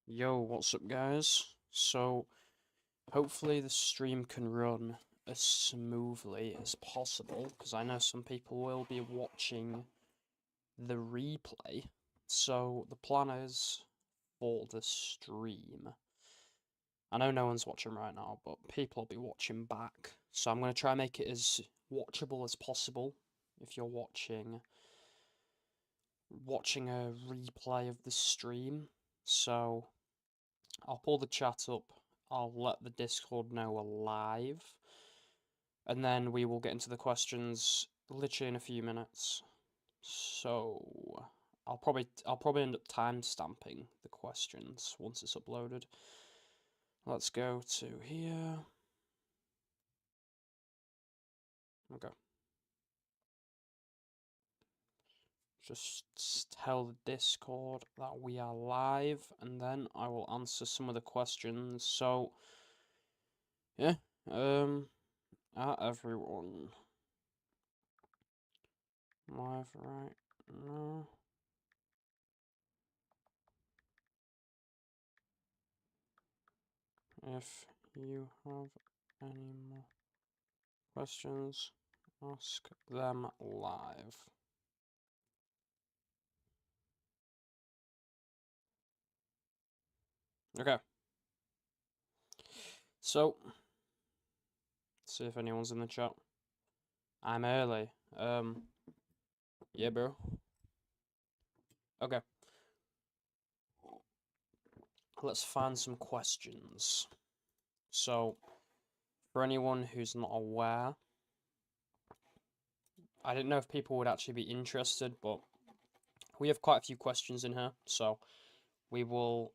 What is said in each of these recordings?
Yo, what's up, guys? So, hopefully the stream can run as smoothly as possible, because I know some people will be watching the replay. So, the plan is for the stream. I know no one's watching right now, but people will be watching back. So, I'm going to try and make it as watchable as possible if you're watching a replay of the stream. So, I'll pull the chat up. I'll let the Discord know we're live. And then we will get into the questions literally in a few minutes. So I'll probably end up time stamping the questions once it's uploaded. Let's go to here. Okay. Just tell the Discord that we are live, and then I will answer some of the questions. So yeah, everyone live right now. If you have any more questions, ask them live. Okay. So, see if anyone's in the chat. I'm early. Yeah, bro. Okay. Let's find some questions. So, for anyone who's not aware, I didn't know if people would actually be interested, but we have quite a few questions in here, so we will,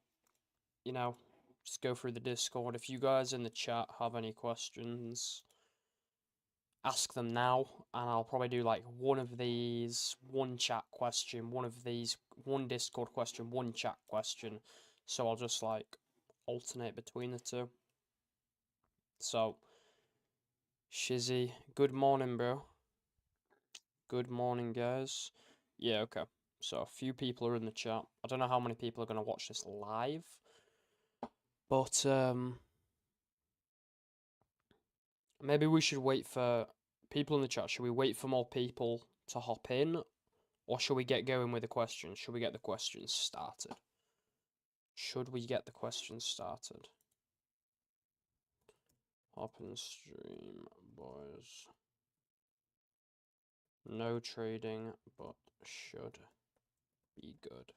just go through the Discord. If you guys in the chat have any questions, ask them now, and I'll probably do like one of these, one chat question, one of these, one Discord question, one chat question. So I'll just like alternate between the two. So, Shizzy, good morning, bro. Good morning, guys. Yeah, okay. So a few people are in the chat. I don't know how many people are gonna watch this live, but maybe we should wait for people in the chat. Should we wait for more people to hop in, or should we get going with the questions? Should we get the questions started? Should we get the questions started? Hop in stream, boys. No trading, but should be good.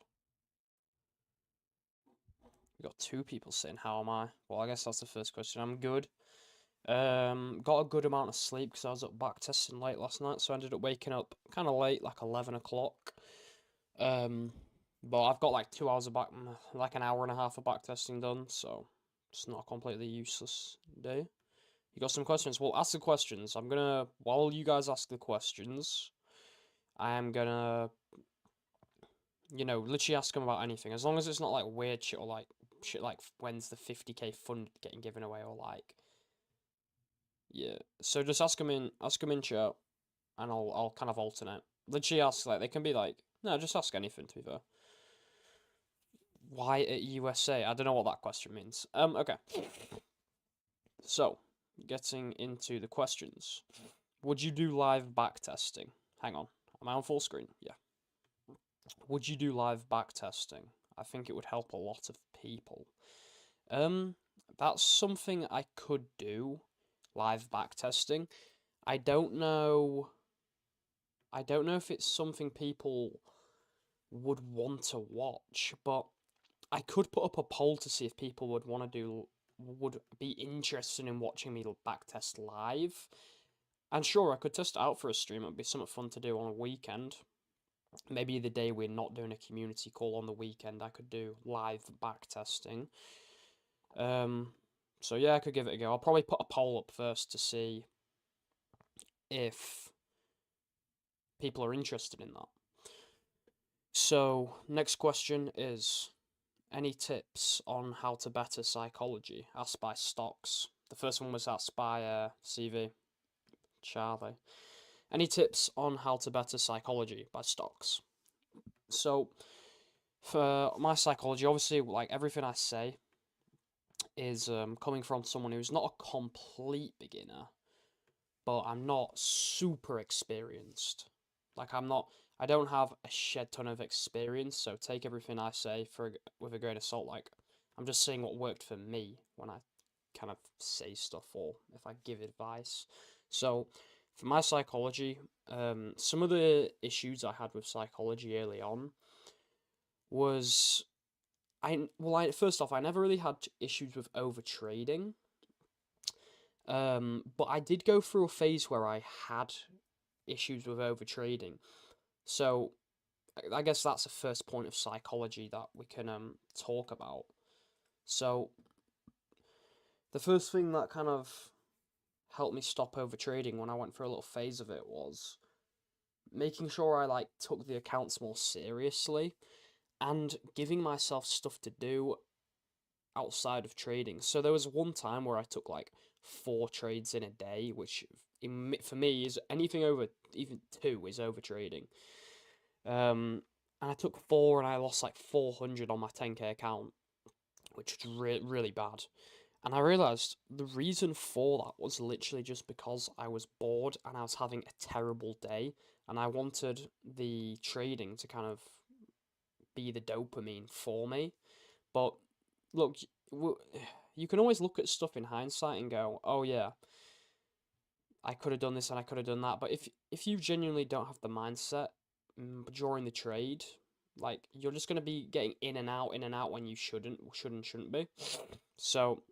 We got two people saying, how am I? Well, I guess that's the first question. I'm good. Got a good amount of sleep because I was up back testing late last night, so I ended up waking up kind of late, like 11 o'clock. But I've got like 2 hours of back, like an hour and a half of back testing done, so it's not a completely useless day. You got some questions? Well, ask the questions. While you guys ask the questions, I am gonna, literally ask them about anything. As long as it's not like weird shit or like shit like when's the 50k fund getting given away or like, yeah. So just ask them in chat, and I'll kind of alternate. Literally ask like they can be like, no, just ask anything to be fair. Why at USA? I don't know what that question means. Okay. So, getting into the questions. Would you do live backtesting? Hang on. Am I on full screen? Yeah. Would you do live backtesting? I think it would help a lot of people. That's something I could do, live backtesting. I don't know if it's something people would want to watch, but I could put up a poll to see if people would be interested in watching me backtest live. And sure, I could test it out for a stream. It'd be something fun to do on a weekend. Maybe the day we're not doing a community call on the weekend, I could do live backtesting. So yeah, I could give it a go. I'll probably put a poll up first to see if people are interested in that. So, next question is, any tips on how to better psychology? Asked by Stocks. The first one was asked by CV Charlie. Any tips on how to better psychology by Stocks? So, For my psychology, obviously, like everything I say is coming from someone who's not a complete beginner, but I'm not super experienced. Like I don't have a shed ton of experience, so take everything I say with a grain of salt. Like I'm just saying what worked for me when I kind of say stuff or if I give advice. So for my psychology, some of the issues I had with psychology early on was first off I never really had issues with overtrading. But I did go through a phase where I had issues with overtrading. So I guess that's the first point of psychology that we can talk about. So the first thing that kind of helped me stop overtrading when I went through a little phase of it was making sure I like took the accounts more seriously and giving myself stuff to do outside of trading. So there was one time where I took like 4 trades in a day, which for me is anything over even 2 is over trading. And I took 4 and I lost like 400 on my 10k account, which was really bad. And I realized the reason for that was literally just because I was bored and I was having a terrible day, and I wanted the trading to kind of be the dopamine for me. But look, you can always look at stuff in hindsight and go, "Oh yeah, I could have done this and I could have done that." But if you genuinely don't have the mindset during the trade, like you're just gonna be getting in and out when you shouldn't be. So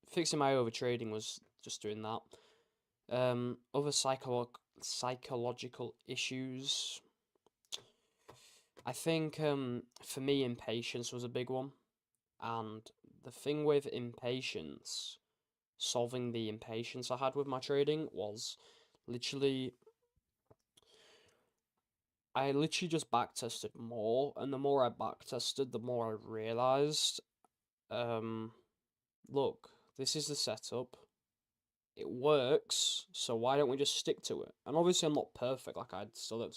fixing my overtrading was just doing that. Other psychological issues. I think for me impatience was a big one, and the thing with impatience, solving the impatience I had with my trading was literally I literally just backtested more, and the more I backtested, the more I realized, um, look, this is the setup. It works, so why don't we just stick to it? And obviously, I'm not perfect. Like I still don't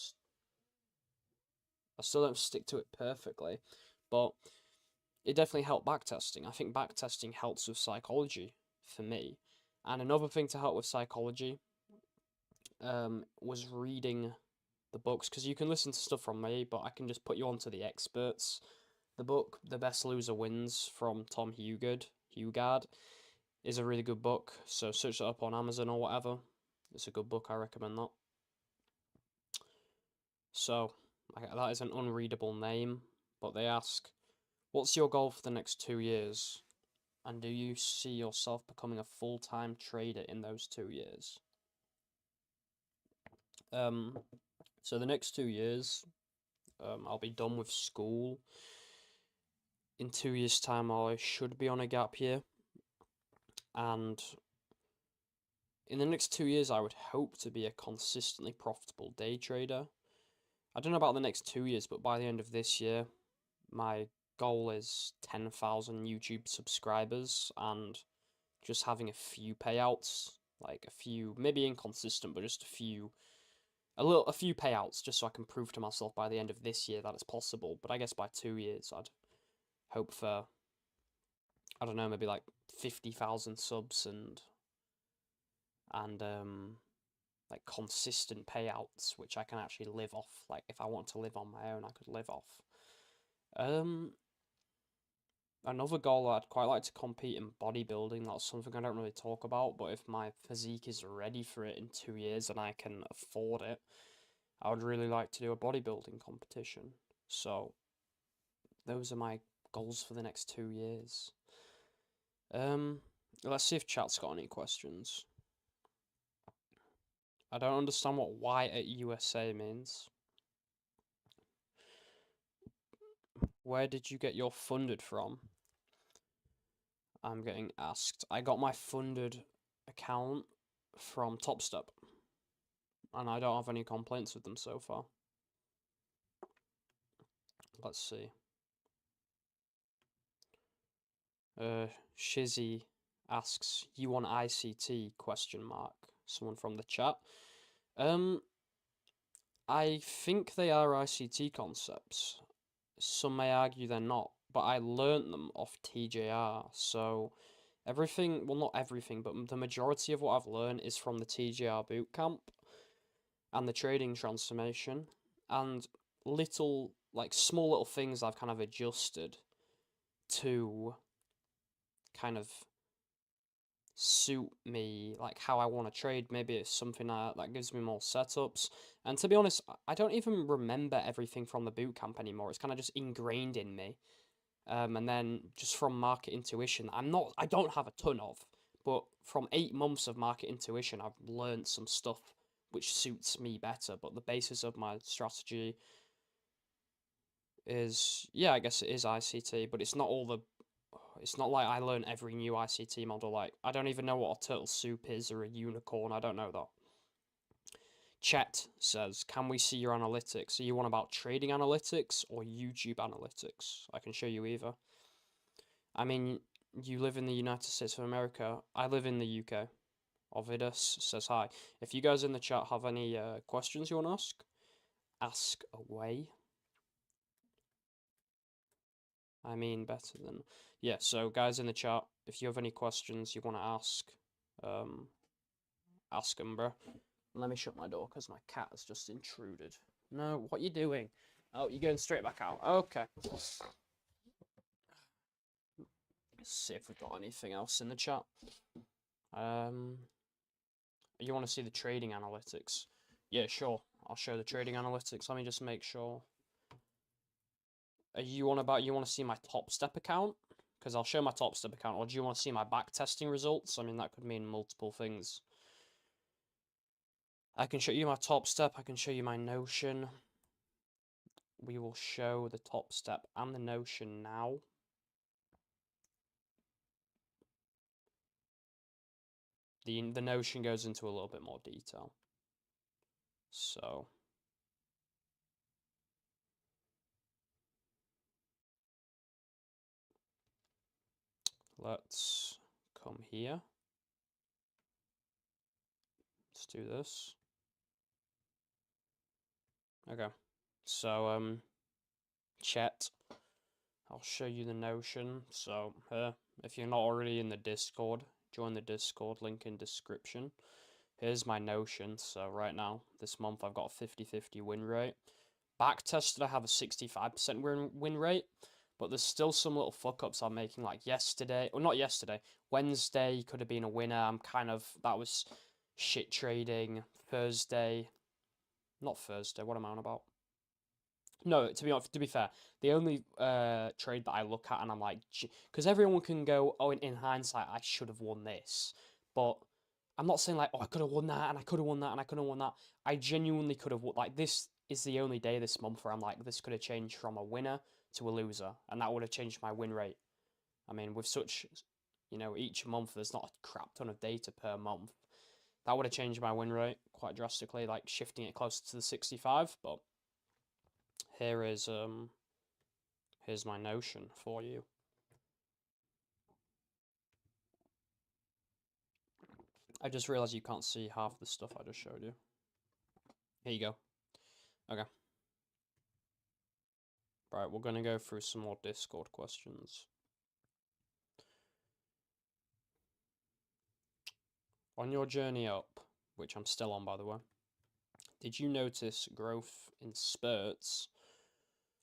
stick to it perfectly, but it definitely helped backtesting. I think backtesting helps with psychology for me. And another thing to help with psychology, was reading the books, because you can listen to stuff from me, but I can just put you on to the experts. The book, The Best Loser Wins from Tom Hugard, is a really good book. So search it up on Amazon or whatever. It's a good book. I recommend that. So that is an unreadable name, but they ask, "What's your goal for the next 2 years? And do you see yourself becoming a full-time trader in those 2 years?" Um, so the next 2 years, I'll be done with school. In 2 years' time, I should be on a gap year. And in the next 2 years, I would hope to be a consistently profitable day trader. I don't know about the next 2 years, but by the end of this year, my goal is 10,000 YouTube subscribers and just having a few payouts, like a few, maybe inconsistent, but just a few payouts, just so I can prove to myself by the end of this year that it's possible. But I guess by 2 years, I'd hope for, I don't know, maybe like 50,000 subs and like consistent payouts, which I can actually live off. Like if I want to live on my own, I could live off. Another goal, I'd quite like to compete in bodybuilding. That's something I don't really talk about, but if my physique is ready for it in 2 years and I can afford it, I would really like to do a bodybuilding competition. So those are my goals for the next 2 years. Let's see if chat's got any questions. I don't understand what Y at USA means. Where did you get your funded from? I'm getting asked. I got my funded account from TopStep, and I don't have any complaints with them so far. Let's see. Shizzy asks, "You want ICT?" question mark. Someone from the chat. I think they are ICT concepts. some may argue they're not, but I learnt them off TJR. So everything, well, not everything, but the majority of what I've learned is from the TJR bootcamp and the trading transformation, and little, like, small little things I've kind of adjusted to kind of suit me, like how I want to trade. Maybe it's something that gives me more setups. And to be honest, I don't even remember everything from the bootcamp anymore. It's kind of just ingrained in me. And then just from market intuition, I don't have a ton of, but from 8 months of market intuition, I've learned some stuff which suits me better. But the basis of my strategy is, yeah, I guess it is ICT, but it's not all the. It's not like I learn every new ICT model. Like, I don't even know what a turtle soup is or a unicorn. I don't know that. Chet says, can we see your analytics? Are you on about trading analytics or YouTube analytics? I can show you either. I mean, you live in the United States of America. I live in the UK. Ovidus says hi. If you guys in the chat have any questions you want to ask away. I mean, better than... Yeah, so guys in the chat, if you have any questions you want to ask them, bro. Let me shut my door because my cat has just intruded. No, what are you doing? Oh, you're going straight back out. Okay. Let's see if we've got anything else in the chat. You want to see the trading analytics? Yeah, sure. I'll show the trading analytics. Let me just make sure. Are you you want to see my top step account? Because I'll show my top step account. Or do you want to see my back testing results? I mean, that could mean multiple things. I can show you my top step. I can show you my Notion. We will show the top step and the Notion now. The Notion goes into a little bit more detail. So let's come here. Let's do this. Okay. So chat. I'll show you the Notion. So if you're not already in the Discord, join the Discord, link in description. Here's my Notion. So right now, this month, I've got a 50-50 win rate. Back tested, I have a 65% win rate, but there's still some little fuck-ups I'm making, like yesterday, or not yesterday, Wednesday could have been a winner. That was shit trading. Thursday, not Thursday, what am I on about? No, to be fair, the only trade that I look at and I'm like, because everyone can go, oh, in hindsight, I should have won this, but I'm not saying like, oh, I could have won that and I could have won that and I could have won that. I genuinely could have won. Like, this is the only day this month where I'm like, this could have changed from a winner to a loser, and that would have changed my win rate. I mean, with such, each month there's not a crap ton of data per month. That would have changed my win rate quite drastically, like shifting it closer to the 65, but here's my Notion for you. I just realized you can't see half the stuff I just showed you. Here you go. Okay. Right, we're going to go through some more Discord questions. On your journey up, which I'm still on by the way, did you notice growth in spurts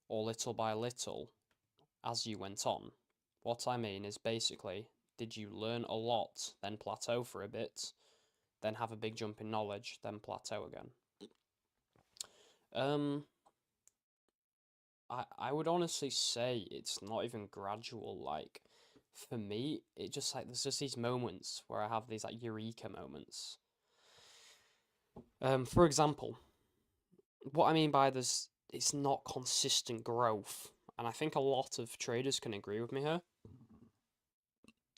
or little by little as you went on? What I mean is basically, did you learn a lot, then plateau for a bit, then have a big jump in knowledge, then plateau again? I would honestly say it's not even gradual. Like, for me, it just like there's just these moments where I have these like eureka moments. For example, what I mean by this, it's not consistent growth, and I think a lot of traders can agree with me here.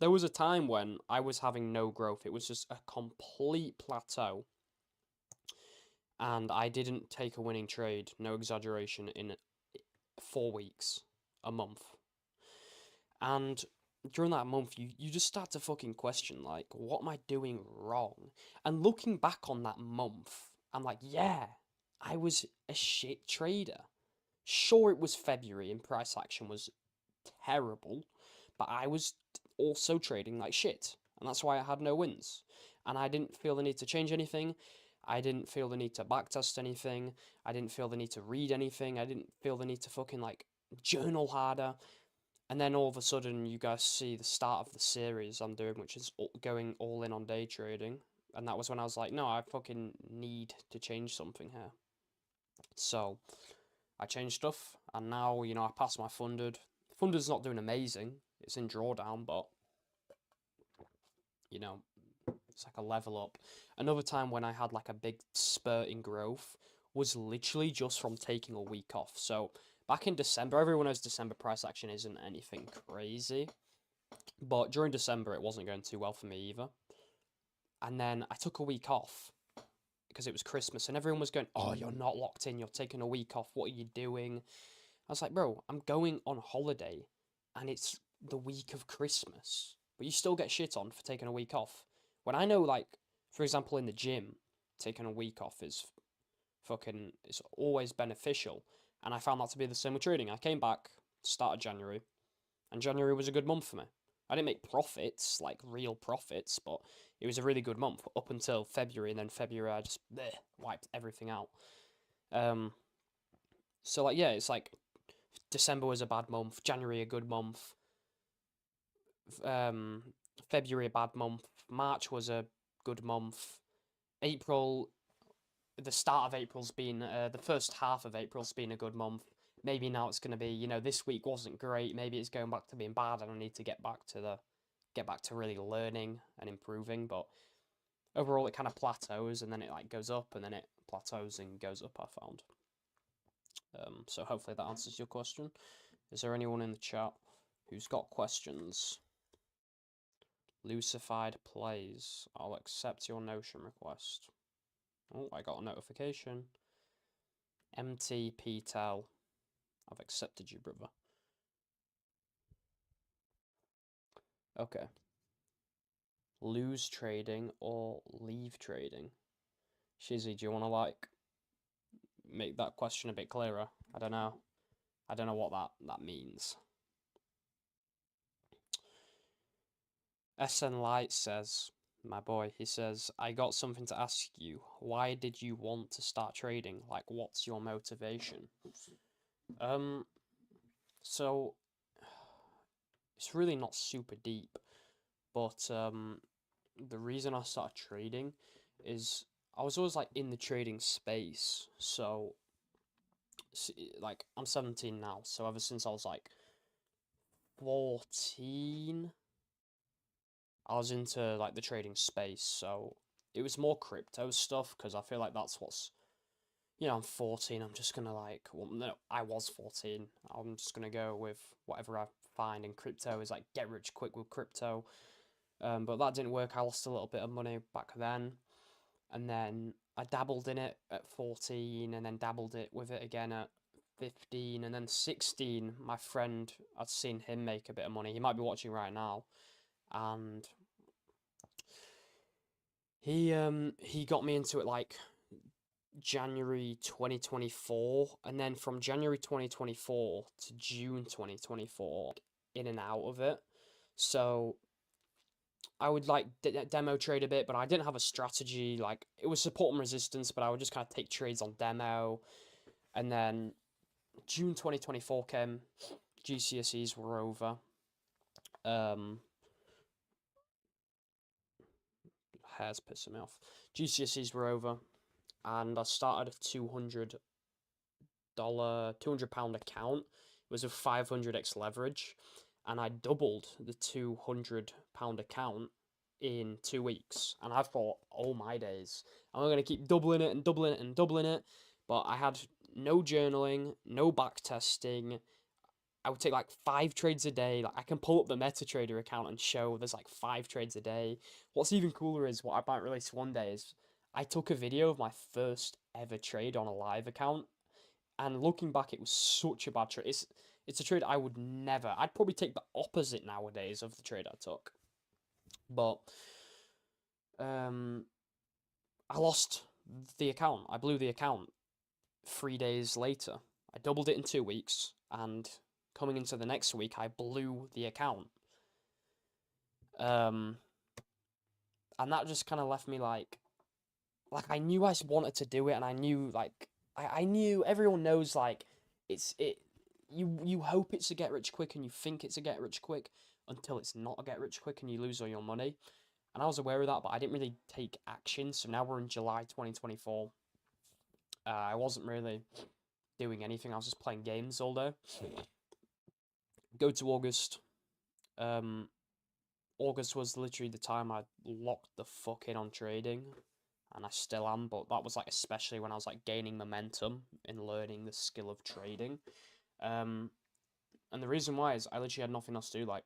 There was a time when I was having no growth. It was just a complete plateau. And I didn't take a winning trade, no exaggeration, in 4 weeks, a month. And during that month, you just start to fucking question, like, what am I doing wrong? And looking back on that month, I'm like, yeah, I was a shit trader. Sure, it was February and price action was terrible, but I was also trading like shit, and that's why I had no wins. And I didn't feel the need to change anything. I didn't feel the need to backtest anything. I didn't feel the need to read anything. I didn't feel the need to fucking like journal harder. And then all of a sudden, you guys see the start of the series I'm doing, which is going all in on day trading. And that was when I was like, no, I fucking need to change something here. So I changed stuff, and now, I passed my funded. Funded's not doing amazing. It's in drawdown, but, it's like a level up. Another time when I had like a big spurt in growth was literally just from taking a week off. So back in December, everyone knows December price action isn't anything crazy. But during December, it wasn't going too well for me either. And then I took a week off because it was Christmas, and everyone was going, "Oh, you're not locked in. You're taking a week off. What are you doing?" I was like, "Bro, I'm going on holiday, and it's the week of Christmas. But you still get shit on for taking a week off. When I know, like, for example, in the gym, taking a week off is fucking, it's always beneficial. And I found that to be the same with trading. I came back, started January, and January was a good month for me. I didn't make profits, like real profits, but it was a really good month up until February, and then February I just wiped everything out. So like, yeah, it's like December was a bad month, January a good month, February a bad month, March was a good month, April, the start of April's been the first half of April's been a good month. Maybe now it's going to be, this week wasn't great. Maybe it's going back to being bad, and I need to get back to really learning and improving. But overall, it kind of plateaus, and then it like goes up, and then it plateaus and goes up. I found. So hopefully that answers your question. Is there anyone in the chat who's got questions? Lucified plays. I'll accept your Notion request. Oh, I got a notification. MTP tell. I've accepted you, brother. Okay. Lose trading or leave trading? Shizzy, do you want to like make that question a bit clearer? I don't know. I don't know what that means. SN Light says, my boy, he says, I got something to ask you. Why did you want to start trading? Like, what's your motivation? So it's really not super deep, but the reason I started trading is I was always like in the trading space. So like I'm 17 now, so ever since I was like 14, I was into like the trading space. So it was more crypto stuff because I feel like that's what's, I'm 14. I'm just gonna like, well, no, I was 14. I'm just gonna go with whatever I find, and crypto is like get rich quick with crypto. But that didn't work. I lost a little bit of money back then, and then I dabbled in it at 14, and then dabbled with it again at 15, and then 16. My friend, I'd seen him make a bit of money. He might be watching right now, and he got me into it like January 2024, and then from January 2024 to June 2024, in and out of it. So I would like demo trade a bit, but I didn't have a strategy. Like, it was support and resistance, but I would just kind of take trades on demo. And then June 2024 came, GCSEs were over. Hair's pissing me off. GCSEs were over, and I started a £200 account. It was a 500x leverage, and I doubled the £200 account in 2 weeks. And I thought, oh my days, I'm going to keep doubling it and doubling it and doubling it. But I had no journaling, no back testing. I would take like 5 trades a day. Like, I can pull up the MetaTrader account and show there's like 5 trades a day. What's even cooler is what I might release one day is I took a video of my first ever trade on a live account. And looking back, it was such a bad trade. It's a trade I would never. I'd probably take the opposite nowadays of the trade I took. But I lost the account. I blew the account 3 days later. I doubled it in 2 weeks, and coming into the next week, I blew the account. And that just kind of left me like I knew I wanted to do it, and I knew like I knew everyone knows like you hope it's a get rich quick and you think it's a get rich quick until it's not a get rich quick and you lose all your money. And I was aware of that, but I didn't really take action. So now we're in July 2024. I wasn't really doing anything. I was just playing games all day. Go to August. August was literally the time I locked the fuck in on trading, and I still am, but that was like especially when I was like gaining momentum in learning the skill of trading. And the reason why is I literally had nothing else to do. Like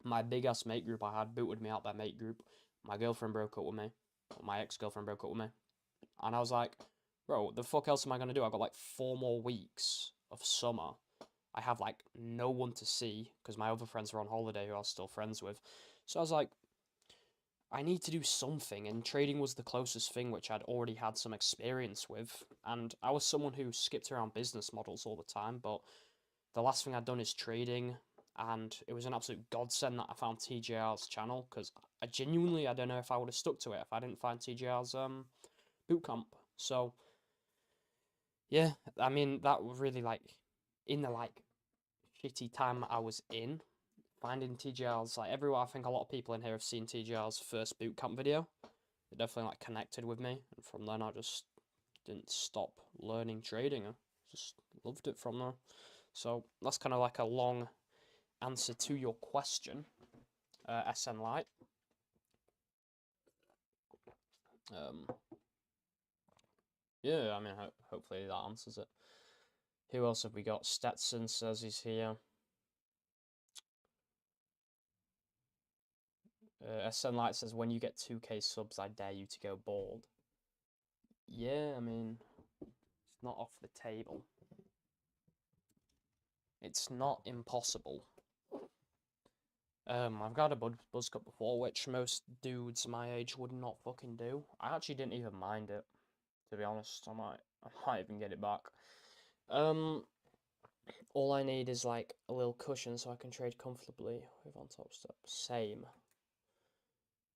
my big ass mate group I had booted me out their mate group. My girlfriend broke up with me. My ex-girlfriend broke up with me. And I was like, bro, what the fuck else am I gonna do? I got like 4 more weeks of summer. I have like no one to see because my other friends are on holiday who I was still friends with. So I was like, I need to do something, and trading was the closest thing which I'd already had some experience with. And I was someone who skipped around business models all the time, but the last thing I'd done is trading, and it was an absolute godsend that I found TJR's channel, because I genuinely, I don't know if I would have stuck to it if I didn't find TJR's bootcamp. So yeah, I mean that really like in the like shitty time I was in, finding TGR's like everywhere. I think a lot of people in here have seen TGR's first bootcamp video. It definitely like connected with me, and from then I just didn't stop learning trading. I just loved it from there. So that's kind of like a long answer to your question, SN Light. Yeah, I mean, hopefully that answers it. Who else have we got? Stetson says he's here. SN Light says, when you get 2k subs, I dare you to go bald. Yeah, I mean, it's not off the table. It's not impossible. I've got a buzz cut before, which most dudes my age would not fucking do. I actually didn't even mind it, to be honest. I might even get it back. All I need is like a little cushion so I can trade comfortably with on top step. Same.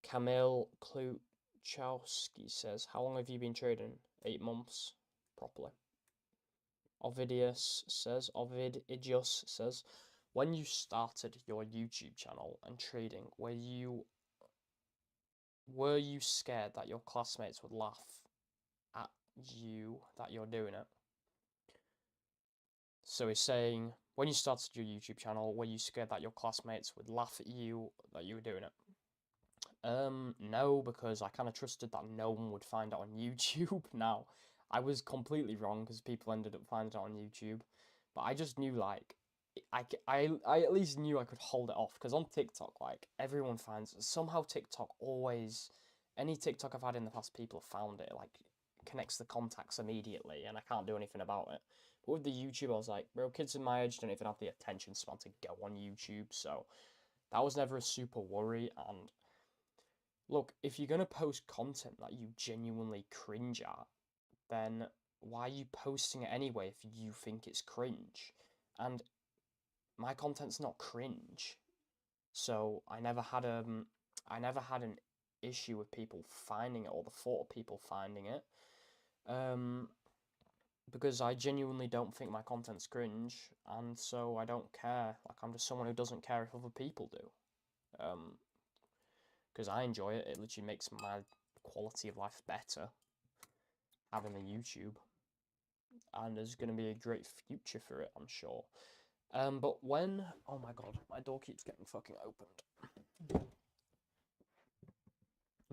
Camille Kluchowski says, how long have you been trading? 8 months, properly. Ovidius says, when you started your YouTube channel and trading, were you scared that your classmates would laugh at you that you're doing it? So he's saying, when you started your YouTube channel, were you scared that your classmates would laugh at you that you were doing it? No, because I kind of trusted that no one would find it on YouTube. Now, I was completely wrong because people ended up finding it on YouTube, but I just knew like I at least knew I could hold it off, because on TikTok, like everyone finds somehow TikTok always, any TikTok I've had in the past, people have found it, like connects the contacts immediately, and I can't do anything about it. But with the YouTube, I was like, bro, kids in my age don't even have the attention span to go on YouTube, so that was never a super worry. And look, if you're gonna post content that you genuinely cringe at, then why are you posting it anyway if you think it's cringe? And my content's not cringe, so I never had an issue with people finding it or the thought of people finding it, because I genuinely don't think my content's cringe, and so I don't care. Like, I'm just someone who doesn't care if other people do, because I enjoy it. It literally makes my quality of life better having the YouTube, and there's going to be a great future for it, I'm sure. But when... Oh my god, my door keeps getting fucking opened.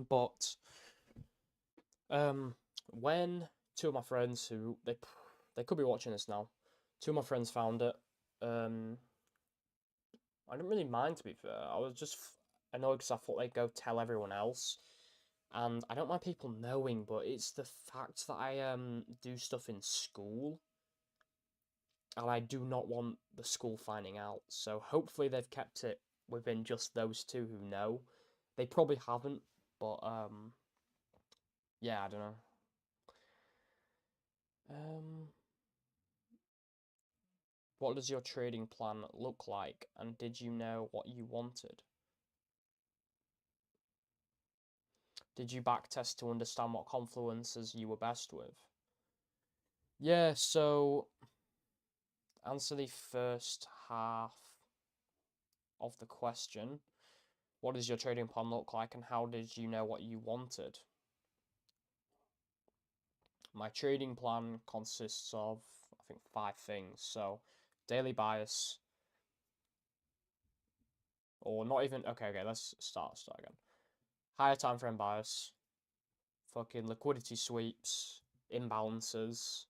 But, when two of my friends who... They could be watching this now. Two of my friends found it. I didn't really mind, to be fair. I was just annoyed because I thought they'd go tell everyone else. And I don't mind people knowing, but it's the fact that I do stuff in school, and I do not want the school finding out. So hopefully they've kept it within just those two who know. They probably haven't, but yeah, I don't know. What does your trading plan look like, and did you know what you wanted? Did you backtest to understand what confluences you were best with? Yeah, so answer the first half of the question. What does your trading plan look like, and how did you know what you wanted? My trading plan consists of, I think, 5 things. So, daily bias, or not even. Okay, let's start again. Higher time frame bias, fucking liquidity sweeps, imbalances,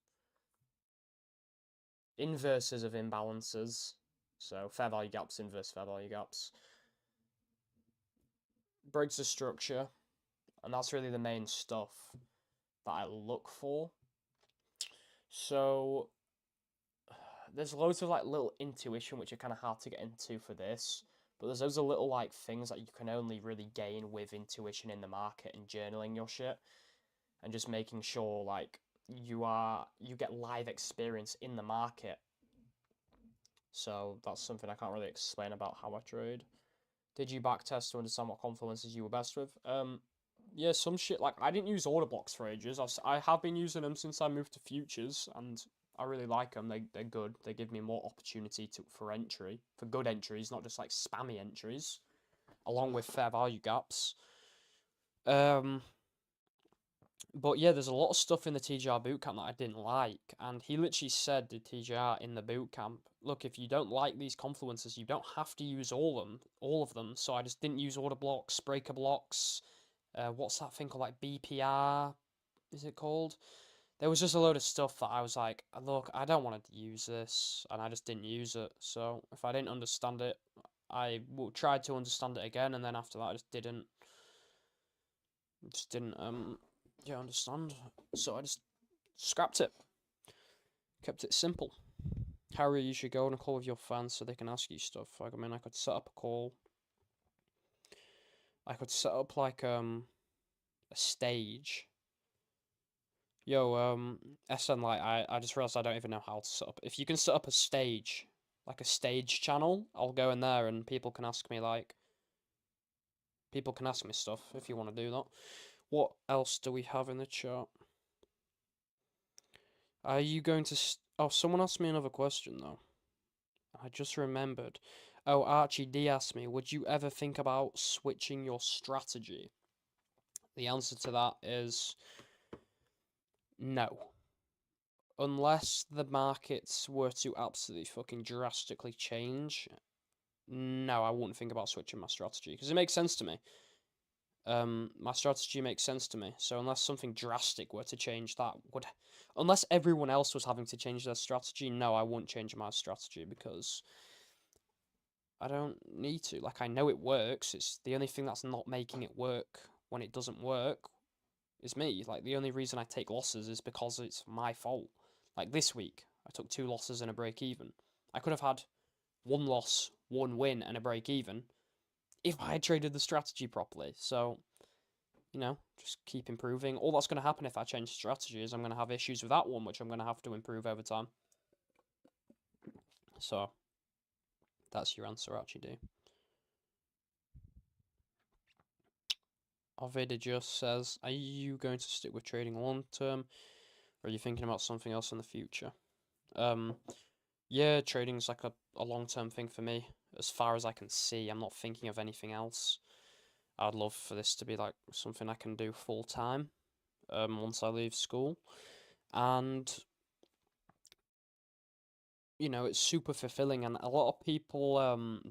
inverses of imbalances. So fair value gaps, inverse fair value gaps. Breaks of structure, and that's really the main stuff that I look for. So there's loads of like little intuition which are kind of hard to get into for this, but there's those little like things that you can only really gain with intuition in the market and journaling your shit, and just making sure like you get live experience in the market. So that's something I can't really explain about how I trade. Did you backtest to understand what confluences you were best with? Yeah, some shit like I didn't use order blocks for ages. I have been using them since I moved to futures, and I really like them. They're good. They give me more opportunity for entry, for good entries, not just like spammy entries, along with fair value gaps. But yeah, there's a lot of stuff in the TGR bootcamp that I didn't like, and he literally said to TGR in the bootcamp, look, if you don't like these confluences, you don't have to use all of them. So I just didn't use order blocks, breaker blocks. What's that thing called, like BPR? Is it called? There was just a load of stuff that I was like, look, I don't want to use this, and I just didn't use it. So if I didn't understand it, I tried to understand it again, and then after that, I just didn't yeah, understand. So I just scrapped it. Kept it simple. Harry, you should go on a call with your fans so they can ask you stuff. Like, I mean, I could set up a call. I could set up like a stage. Yo, SN, like I just realized I don't even know how to set up. If you can set up a stage, like a stage channel, I'll go in there and people can ask me stuff if you want to do that. What else do we have in the chat? Are you going to? Oh, someone asked me another question though. I just remembered. Oh, Archie D asked me, would you ever think about switching your strategy? The answer to that is no. Unless the markets were to absolutely fucking drastically change, no, I wouldn't think about switching my strategy because it makes sense to me. My strategy makes sense to me. So unless something drastic were to change, unless everyone else was having to change their strategy, no, I wouldn't change my strategy because I don't need to. Like, I know it works. It's the only thing that's not making it work when it doesn't work is me. Like, the only reason I take losses is because it's my fault. Like, this week, I took 2 losses and a break even. I could have had 1 loss, 1 win, and a break even if I had traded the strategy properly. So, just keep improving. All that's going to happen if I change strategy is I'm going to have issues with that one, which I'm going to have to improve over time. So, that's your answer, Archie. Ovid just says, are you going to stick with trading long term, or are you thinking about something else in the future? Yeah, trading's like a long term thing for me. As far as I can see, I'm not thinking of anything else. I'd love for this to be like something I can do full time, once I leave school. And it's super fulfilling, and a lot of people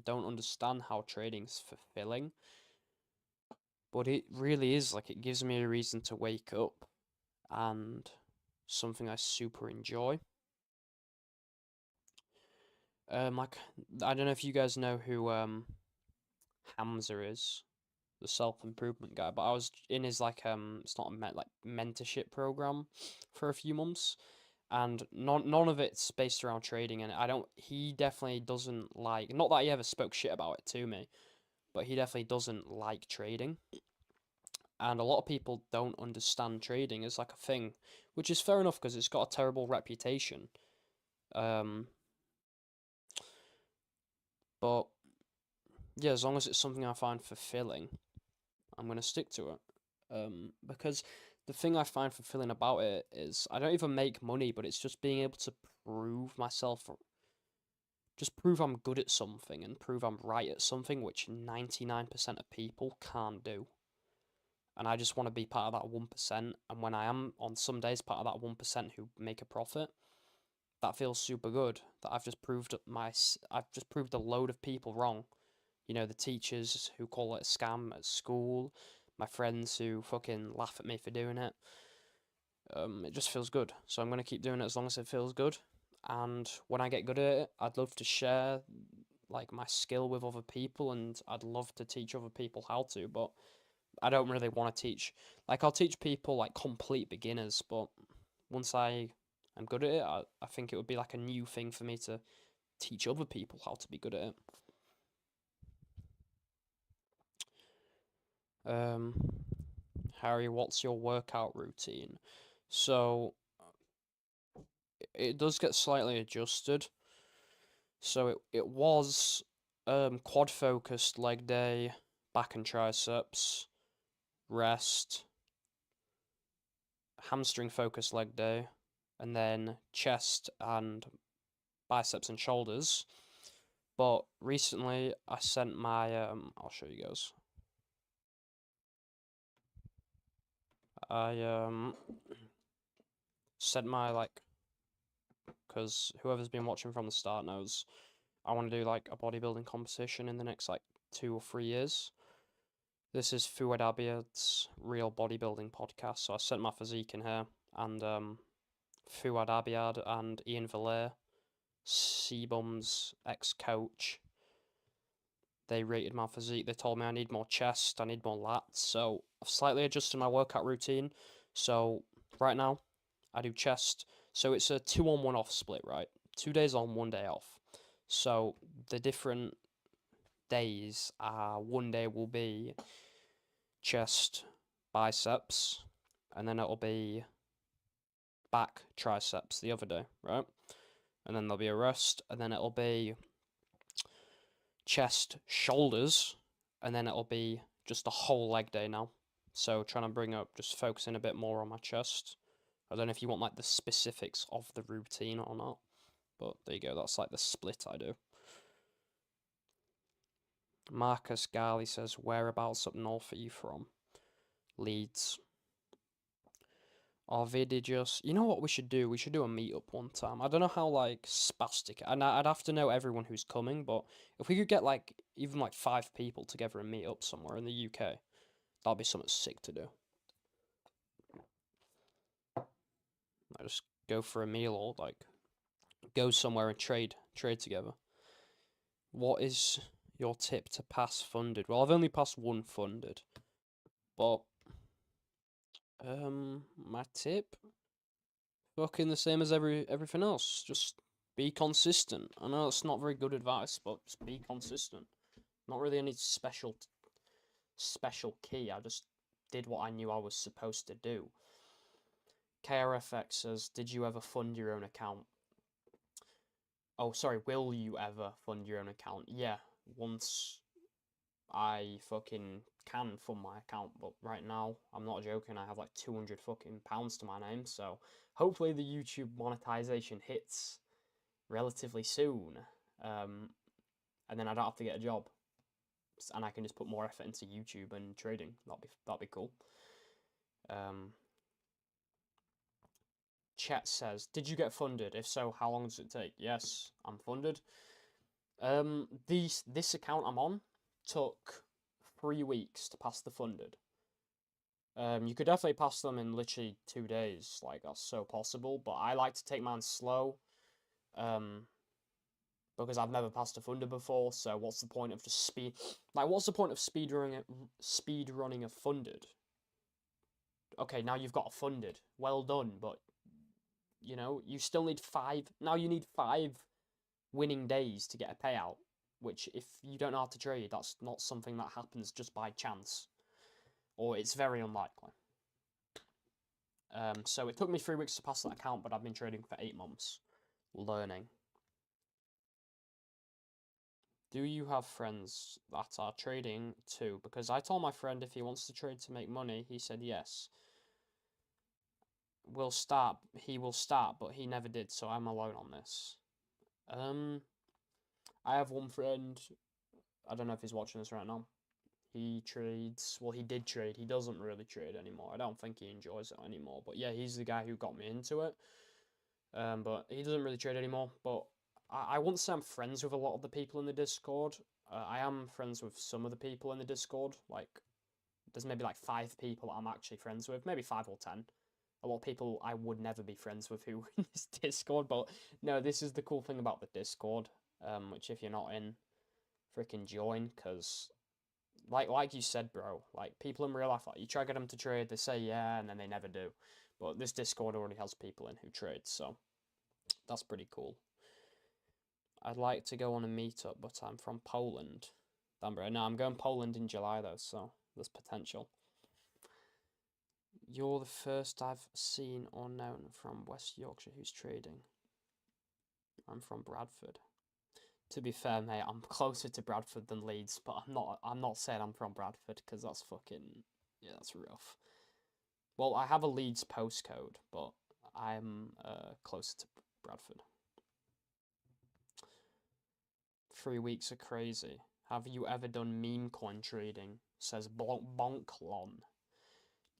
don't understand how trading's fulfilling. But it really is. Like, it gives me a reason to wake up and something I super enjoy. Like, I don't know if you guys know who Hamza is, the self-improvement guy, but I was in his like it's not like mentorship program for a few months, and none of it's based around trading, and he definitely doesn't like, not that he ever spoke shit about it to me, but he definitely doesn't like trading. And a lot of people don't understand trading as like a thing, which is fair enough because it's got a terrible reputation. But yeah, as long as it's something I find fulfilling, I'm gonna stick to it. Because the thing I find fulfilling about it is I don't even make money, but it's just being able to prove myself, just prove I'm good at something and prove I'm right at something, which 99% of people can't do. And I just want to be part of that 1%. And when I am on some days part of that 1% who make a profit, that feels super good. That I've just proved a load of people wrong. You know, the teachers who call it a scam at school, my friends who fucking laugh at me for doing it. It just feels good. So I'm gonna keep doing it as long as it feels good. And when I get good at it, I'd love to share like my skill with other people, and I'd love to teach other people how to, but I don't really want to teach. Like, I'll teach people like complete beginners, but once I am good at it, I think it would be like a new thing for me to teach other people how to be good at it. Harry, what's your workout routine? So it does get slightly adjusted. So it was quad focused leg day, back and triceps, rest, hamstring focused leg day, and then chest and biceps and shoulders. But recently I sent my I'll show you guys. I sent my like, because whoever's been watching from the start knows I want to do like a bodybuilding competition in the next like 2 or 3 years. This is Fuad Abiyad's Real Bodybuilding Podcast, so I sent my physique in here, and Fuad Abiyad and Ian Valer, Sebum's ex-coach, they rated my physique. They told me I need more chest, I need more lats, so I've slightly adjusted my workout routine. So right now, I do chest. So it's a 2-on-1 off split, right? 2 days on, 1 day off. So the different days are, one day will be chest, biceps, and then it'll be back, triceps the other day, right? And then there'll be a rest, and then it'll be chest, shoulders, and then it'll be just a whole leg day now. So trying to bring up, just focusing a bit more on my chest. I don't know if you want like the specifics of the routine or not, but there you go, that's like the split I do. Marcus Garley says, whereabouts up north are you from? Leeds. Arvidius. You know what we should do? We should do a meetup one time. I don't know how like spastic, and I'd have to know everyone who's coming, but if we could get like even like 5 people together and meet up somewhere in the UK, that'd be something sick to do. I just go for a meal or like go somewhere and trade together. What is your tip to pass funded? Well, I've only passed one funded, but my tip, fucking the same as everything else. Just be consistent. I know it's not very good advice, but just be consistent. Not really any special key. I just did what I knew I was supposed to do. KRFX says, "Did you ever fund your own account?" Oh, sorry. Will you ever fund your own account? Yeah, once I fucking can fund my account, but right now, I'm not joking, I have like 200 fucking pounds to my name, so hopefully the YouTube monetization hits relatively soon, and then I don't have to get a job, and I can just put more effort into YouTube and trading. That'd be cool. Chet says, "Did you get funded? If so, how long does it take?" Yes, I'm funded. This account I'm on took 3 weeks to pass the funded. You could definitely pass them in literally 2 days, like that's so possible. But I like to take mine slow, because I've never passed a funded before. So what's the point of just speed? Like, what's the point of speed running a funded? Okay, now you've got a funded. Well done, but you know you still need 5. Now you need 5 winning days to get a payout. Which, if you don't know how to trade, that's not something that happens just by chance, or it's very unlikely. So it took me 3 weeks to pass that account, but I've been trading for 8 months, learning. Do you have friends that are trading too? Because I told my friend if he wants to trade to make money, he said yes. He will start, but he never did, so I'm alone on this. I have one friend, I don't know if he's watching this right now. He trades, well, he did trade. He doesn't really trade anymore. I don't think he enjoys it anymore. But yeah, he's the guy who got me into it. But he doesn't really trade anymore. But I wouldn't say I'm friends with a lot of the people in the Discord. I am friends with some of the people in the Discord. Like, there's maybe like 5 people I'm actually friends with, maybe 5 or 10. A lot of people I would never be friends with who are in this Discord. But no, this is the cool thing about the Discord. Which if you're not in, freaking join, because like you said, bro, like people in real life, like you try to get them to trade, they say yeah, and then they never do. But this Discord already has people in who trade, so that's pretty cool. I'd like to go on a meetup, but I'm from Poland. Damn, bro. No, I'm going Poland in July though, so there's potential. You're the first I've seen or known from West Yorkshire who's trading. I'm from Bradford. To be fair, mate, I'm closer to Bradford than Leeds, but I'm not saying I'm from Bradford because that's fucking, yeah, that's rough. Well, I have a Leeds postcode, but I'm closer to Bradford. 3 weeks are crazy. Have you ever done meme coin trading? Says Bonklon.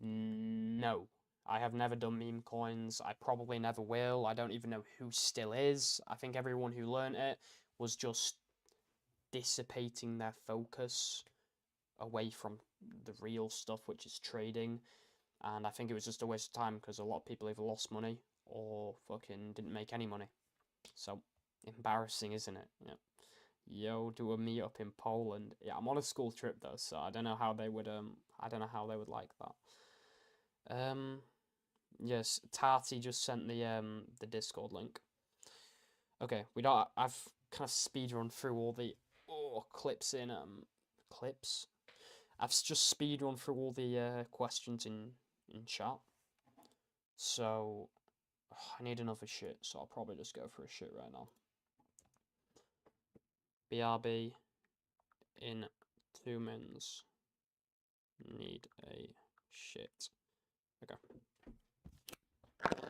No, I have never done meme coins. I probably never will. I don't even know who still is. I think everyone who learned it was just dissipating their focus away from the real stuff, which is trading. And I think it was just a waste of time because a lot of people either lost money or fucking didn't make any money. So embarrassing, isn't it? Yeah. Yo, do a meetup in Poland. Yeah, I'm on a school trip though, so I don't know how they would like that. Yes, Tati just sent the Discord link. Okay, I've kind of speed run through all the clips in clips. I've just speed run through all the questions in chat. So I need another shit, so I'll probably just go for a shit right now. BRB in 2 minutes. Need a shit. Okay. Okay.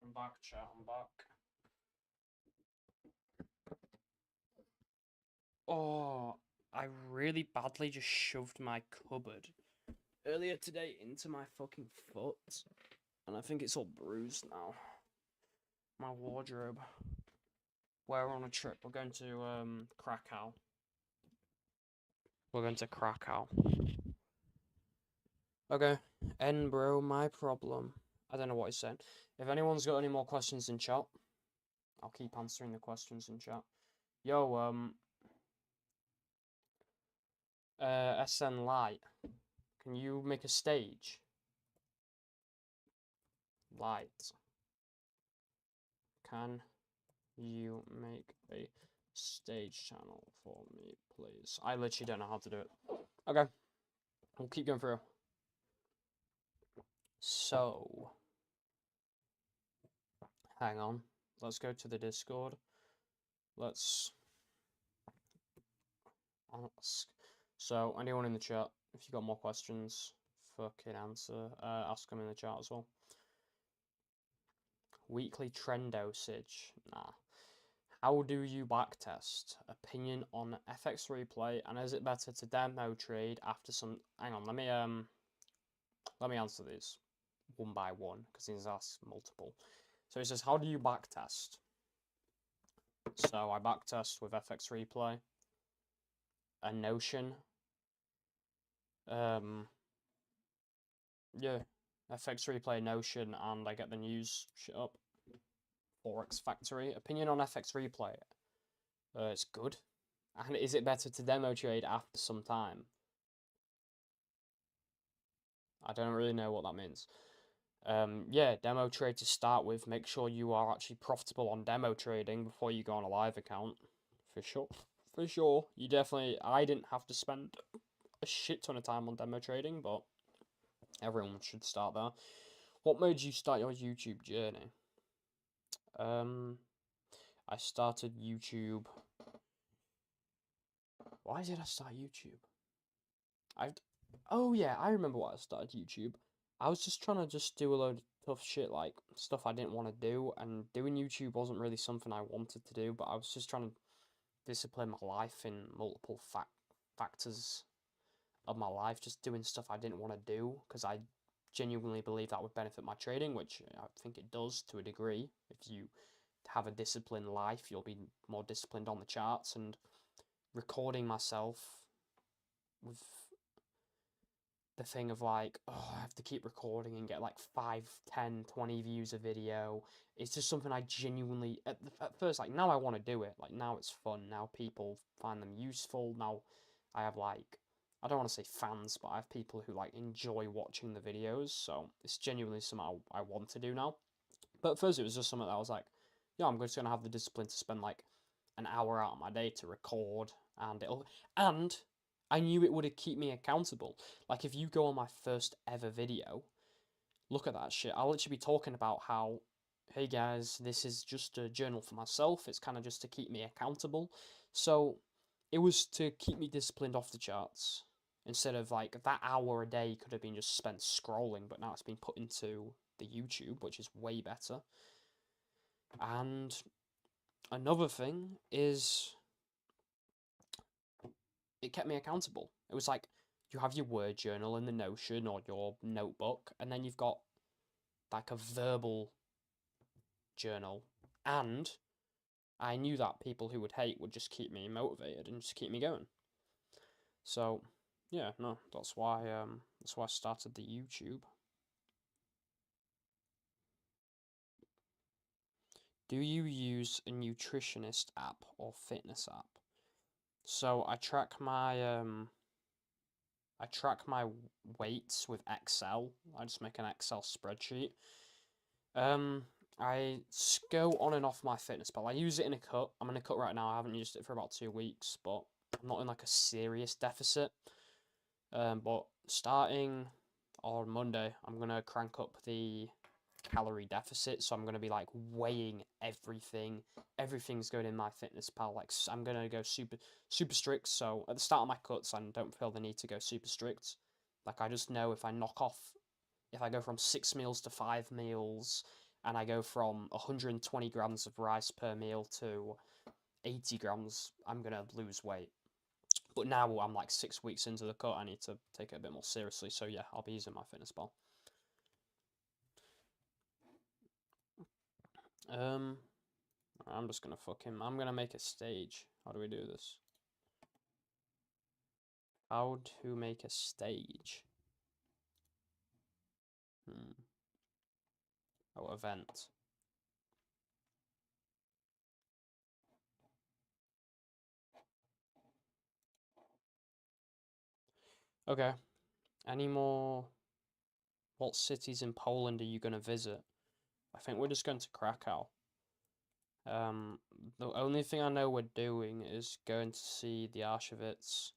I'm back, chat. I'm back. Oh, I really badly just shoved my cupboard earlier today into my fucking foot, and I think it's all bruised now. My wardrobe. We're on a trip. We're going to Krakow. We're going to Krakow. Okay, N bro, my problem. I don't know what he's saying. If anyone's got any more questions in chat, I'll keep answering the questions in chat. Yo, SN Light, can you make a stage? Light, can you make a stage channel for me, please? I literally don't know how to do it. Okay, we'll keep going through. So, hang on. Let's go to the Discord. Let's ask. So, anyone in the chat, if you got more questions, fucking answer. Ask them in the chat as well. Weekly trend dosage. Nah. How do you backtest? Opinion on FX replay, and is it better to demo trade after some? Hang on, let me answer these one by one because he's asked multiple. So he says, how do you backtest? So I backtest with FX replay, a Notion, yeah, FX replay, Notion, and I get the news shit up. Forex Factory. Opinion on FX replay. It's good. And is it better to demo trade after some time? I don't really know what that means. Yeah, demo trade to start with. Make sure you are actually profitable on demo trading before you go on a live account. For sure. For sure. You definitely... I didn't have to spend a shit ton of time on demo trading, but everyone should start there. What made you start your YouTube journey? I started YouTube... Why did I start YouTube? Oh yeah, I remember why I started YouTube. I was just trying to just do a load of tough shit, like stuff I didn't want to do, and doing YouTube wasn't really something I wanted to do, but I was just trying to discipline my life in multiple factors of my life, just doing stuff I didn't want to do, because I genuinely believe that would benefit my trading, which I think it does to a degree. If you have a disciplined life, you'll be more disciplined on the charts, and recording myself with the thing of like, oh, I have to keep recording and get like 5, 10, 20 views a video. It's just something I genuinely, at first, like, now I want to do it. Like, now it's fun. Now people find them useful. Now I have like, I don't want to say fans, but I have people who like enjoy watching the videos. So it's genuinely something I want to do now. But at first it was just something that I was like, yeah, I'm just going to have the discipline to spend like an hour out of my day to record, and I knew it would keep me accountable. Like, if you go on my first ever video, look at that shit. I'll literally be talking about how, hey guys, this is just a journal for myself. It's kind of just to keep me accountable. So it was to keep me disciplined off the charts. Instead of like that hour a day could have been just spent scrolling, but now it's been put into the YouTube, which is way better. And another thing is it kept me accountable. It was like you have your word journal in the Notion or your notebook, and then you've got like a verbal journal. And I knew that people who would hate would just keep me motivated and just keep me going. So yeah, no, that's why I started the YouTube. Do you use a nutritionist app or fitness app? So I track my weights with Excel. I just make an Excel spreadsheet. I go on and off my fitness pal. I use it in a cut. I'm in a cut right now. I haven't used it for about 2 weeks, but I'm not in like a serious deficit. But starting on Monday, I'm gonna crank up the calorie deficit. So I'm gonna be like weighing everything. Everything's going in my fitness pal. Like, I'm gonna go super strict. So at the start of my cuts, I don't feel the need to go super strict. Like, I just know if I go from 6 meals to 5 meals, and I go from 120 grams of rice per meal to 80 grams, I'm gonna lose weight. But now I'm like 6 weeks into the cut, I need to take it a bit more seriously. So yeah, I'll be using my fitness pal. I'm just gonna I'm gonna make a stage. How do we do this? How to make a stage? Oh, event. Okay. Any more? What cities in Poland are you going to visit? I think we're just going to Krakow. The only thing I know we're doing is going to see the Auschwitz,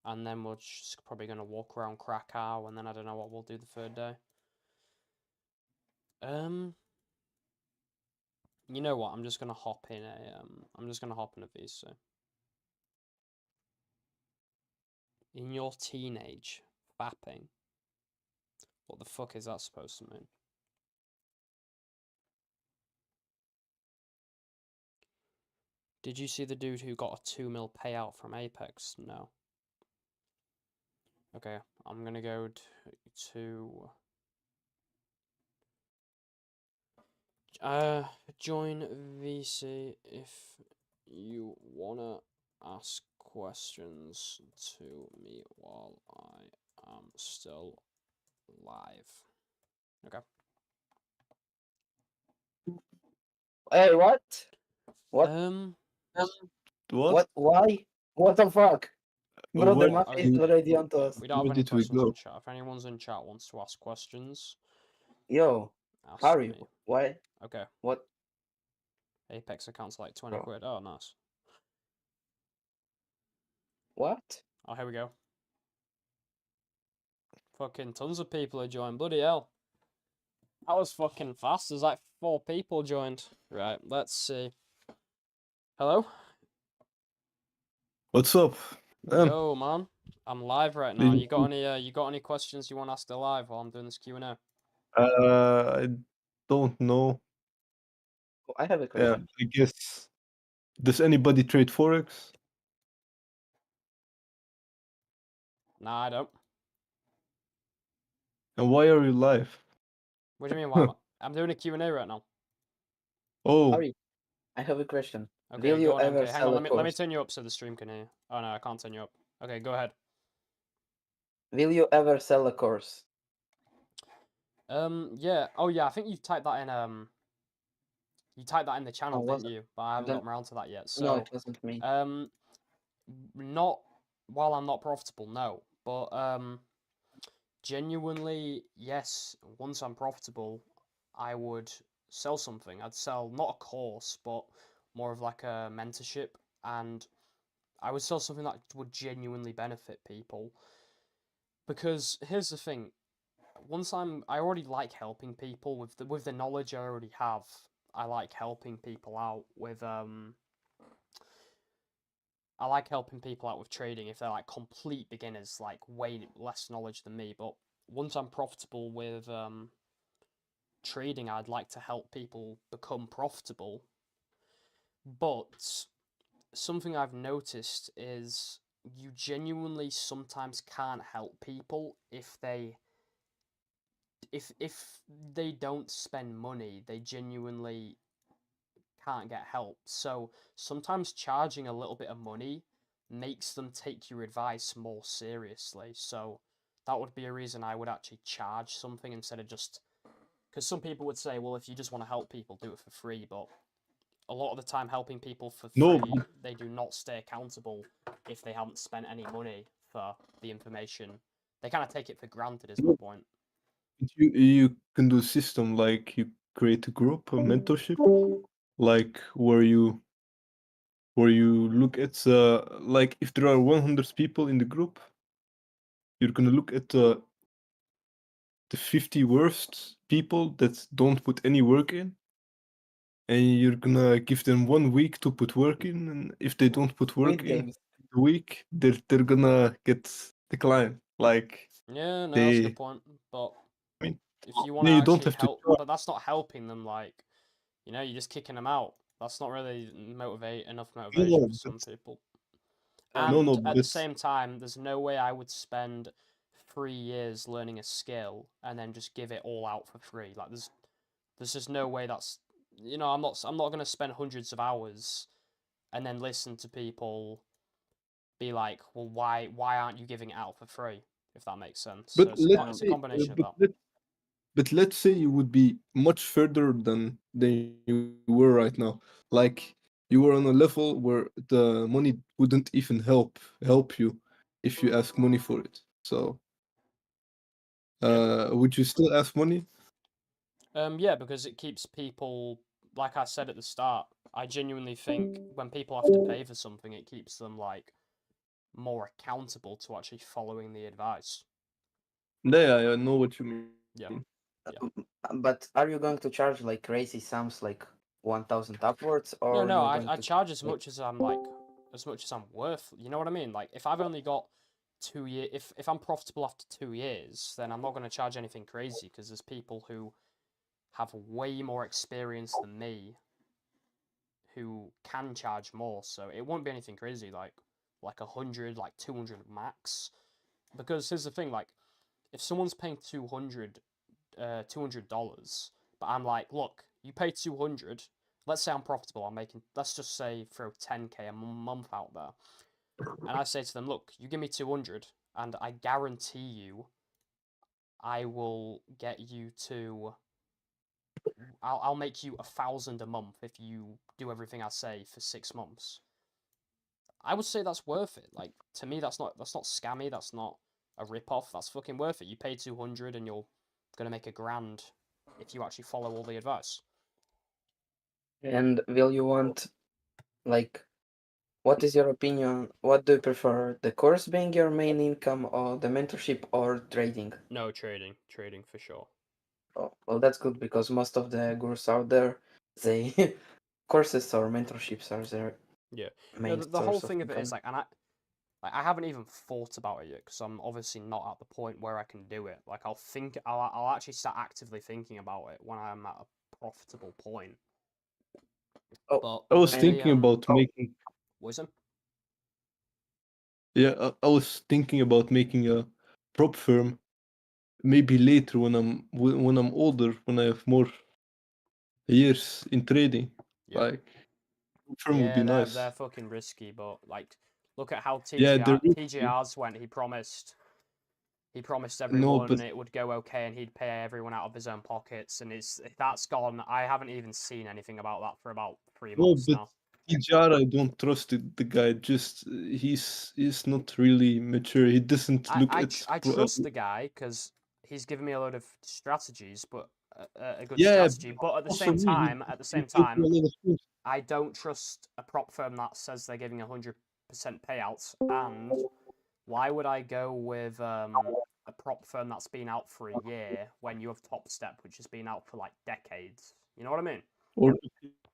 and then we're just probably going to walk around Krakow, and then I don't know what we'll do the third day. You know what? I'm just gonna hop in a visa. In your teenage, fapping. What the fuck is that supposed to mean? Did you see the dude who got a 2 mil payout from Apex? No. Okay, I'm gonna go to join VC if you wanna ask questions to me while I am still live. Okay. Hey, what? What? What? Why? What the fuck? Bro, the Where, map Okay. is already on to us. We don't where have any did we questions go? in chat. If anyone's in chat wants to ask questions, Yo, ask Harry, me. why? Okay. What? Apex account's like 20 Bro. quid. Oh, nice. What? Oh, here we go. Fucking tons of people are joined. Bloody hell. That was fucking fast. There's like 4 people joined. Right, let's see. Hello? What's up? Yo, man. I'm live right now. Did You got any questions you want to ask the live while I'm doing this Q&A? I don't know. Oh, I have a Yeah, question. I guess. Does anybody trade Forex? Nah, I don't. And why are you live? What do you mean, why am I'm doing a Q&A right now. Oh, Harry, I have a question. Okay, Will go you on, ever MK. Hang sell on, a let me course? turn you up so the stream can hear you. Oh no, I can't turn you up. Okay, go ahead. Will you ever sell a course? Yeah. Oh yeah, I think you typed that in the Oh, channel, was didn't it? you? But I haven't Then, gotten around to that yet. no, So, it wasn't me. not while I'm not profitable, no. But genuinely, yes, once I'm profitable, I would sell something. I'd sell not a course, but more of like a mentorship, and I would sell something that would genuinely benefit people. Because here's the thing, I already like helping people with the knowledge I already have. I like helping people out with I like helping people out with trading if they're like complete beginners, like way less knowledge than me. But once I'm profitable with trading, I'd like to help people become profitable. But something I've noticed is you genuinely sometimes can't help people if they don't spend money, they genuinely can't get help. So sometimes charging a little bit of money makes them take your advice more seriously. So that would be a reason I would actually charge something instead of just because some people would say, well, if you just want to help people, do it for free. But a lot of the time, helping people for no, free, they do not stay accountable if they haven't spent any money for the information. They kind of take it for granted, is my point. you can do system like you create a group, a mentorship, like where you look at like if there are 100 people in the group, you're gonna look at the 50 worst people that don't put any work in, and you're gonna give them 1 week to put work in, and if they don't put work Squid in Games. the week, they're gonna get declined. Like Yeah, no, that's a they, good point. But I mean, if you want then to you don't actually have to help, try. but that's not helping them. Like, you're just kicking them out. That's not really enough No, motivation no, for some people. no, And no, at the but same time, there's no way I would spend 3 years learning a skill and then just give it all out for free. Like, there's just no way that's I'm not gonna spend hundreds of hours and then listen to people be like, well, why aren't you giving it out for free? If that makes sense. So but it's let's it's a say, combination of but that. but let's say you would be much further than you were right now. Like you were on a level where the money wouldn't even help you if you ask money for it. So Yeah. would you still ask money? Yeah, because it keeps people, like I said at the start, I genuinely think when people have to pay for something, it keeps them like more accountable to actually following the advice. Yeah, I know what you mean. Yeah. Yeah. But are you going to charge like crazy sums, like 1,000 upwards, No, or no, you're I, going I to charge as like much as I'm like, as much as I'm worth. You know what I mean? Like, if I've only got 2 year, if I'm profitable after 2 years, then I'm not going to charge anything crazy because there's people who have way more experience than me who can charge more. So it won't be anything crazy, like 100, like 200 max. Because here's the thing, like, if someone's paying $200, but I'm like, look, you pay 200. Let's say I'm profitable. I'm making, let's just say, throw 10k a month out there, and I say to them, look, you give me 200, and I guarantee you, I will get you to. I'll make you 1,000 a month if you do everything I say for 6 months. I would say that's worth it. Like, to me, that's not scammy. That's not a rip off. That's fucking worth it. You pay 200 and you're gonna make a grand if you actually follow all the advice. and will you want like what is your opinion? What do you prefer? The course being your main income or the mentorship or trading? No, trading for sure. Oh, well, that's good because most of the gurus out there, they courses or mentorships are their Yeah. No, main the whole source of thing of it is income. like, and I haven't even thought about it yet because I'm obviously not at the point where I can do it. Like, I'll actually start actively thinking about it when I'm at a profitable point. Oh, But I was and thinking about making wisdom. yeah, I was thinking about making a prop firm maybe later when I'm older, when I have more years in trading. Yeah. Like firm would Yeah, be they're nice. fucking risky, but like, look at how Yeah, they're risky. TGR's went. He promised No, everyone but it would go okay, and he'd pay everyone out of his own pockets, and that's gone. I haven't even seen anything about that for about 3 months but now. Tijara, I don't trust the guy. Just he's not really mature. He doesn't look at. I trust the guy because he's given me a load of strategies, but a good Yeah, strategy. But at the also same me. time, He told me a lot of things. I don't trust a prop firm that says they're giving 100% payouts. And why would I go with a prop firm that's been out for a year when you have Top Step, which has been out for like decades? You know what I mean? Or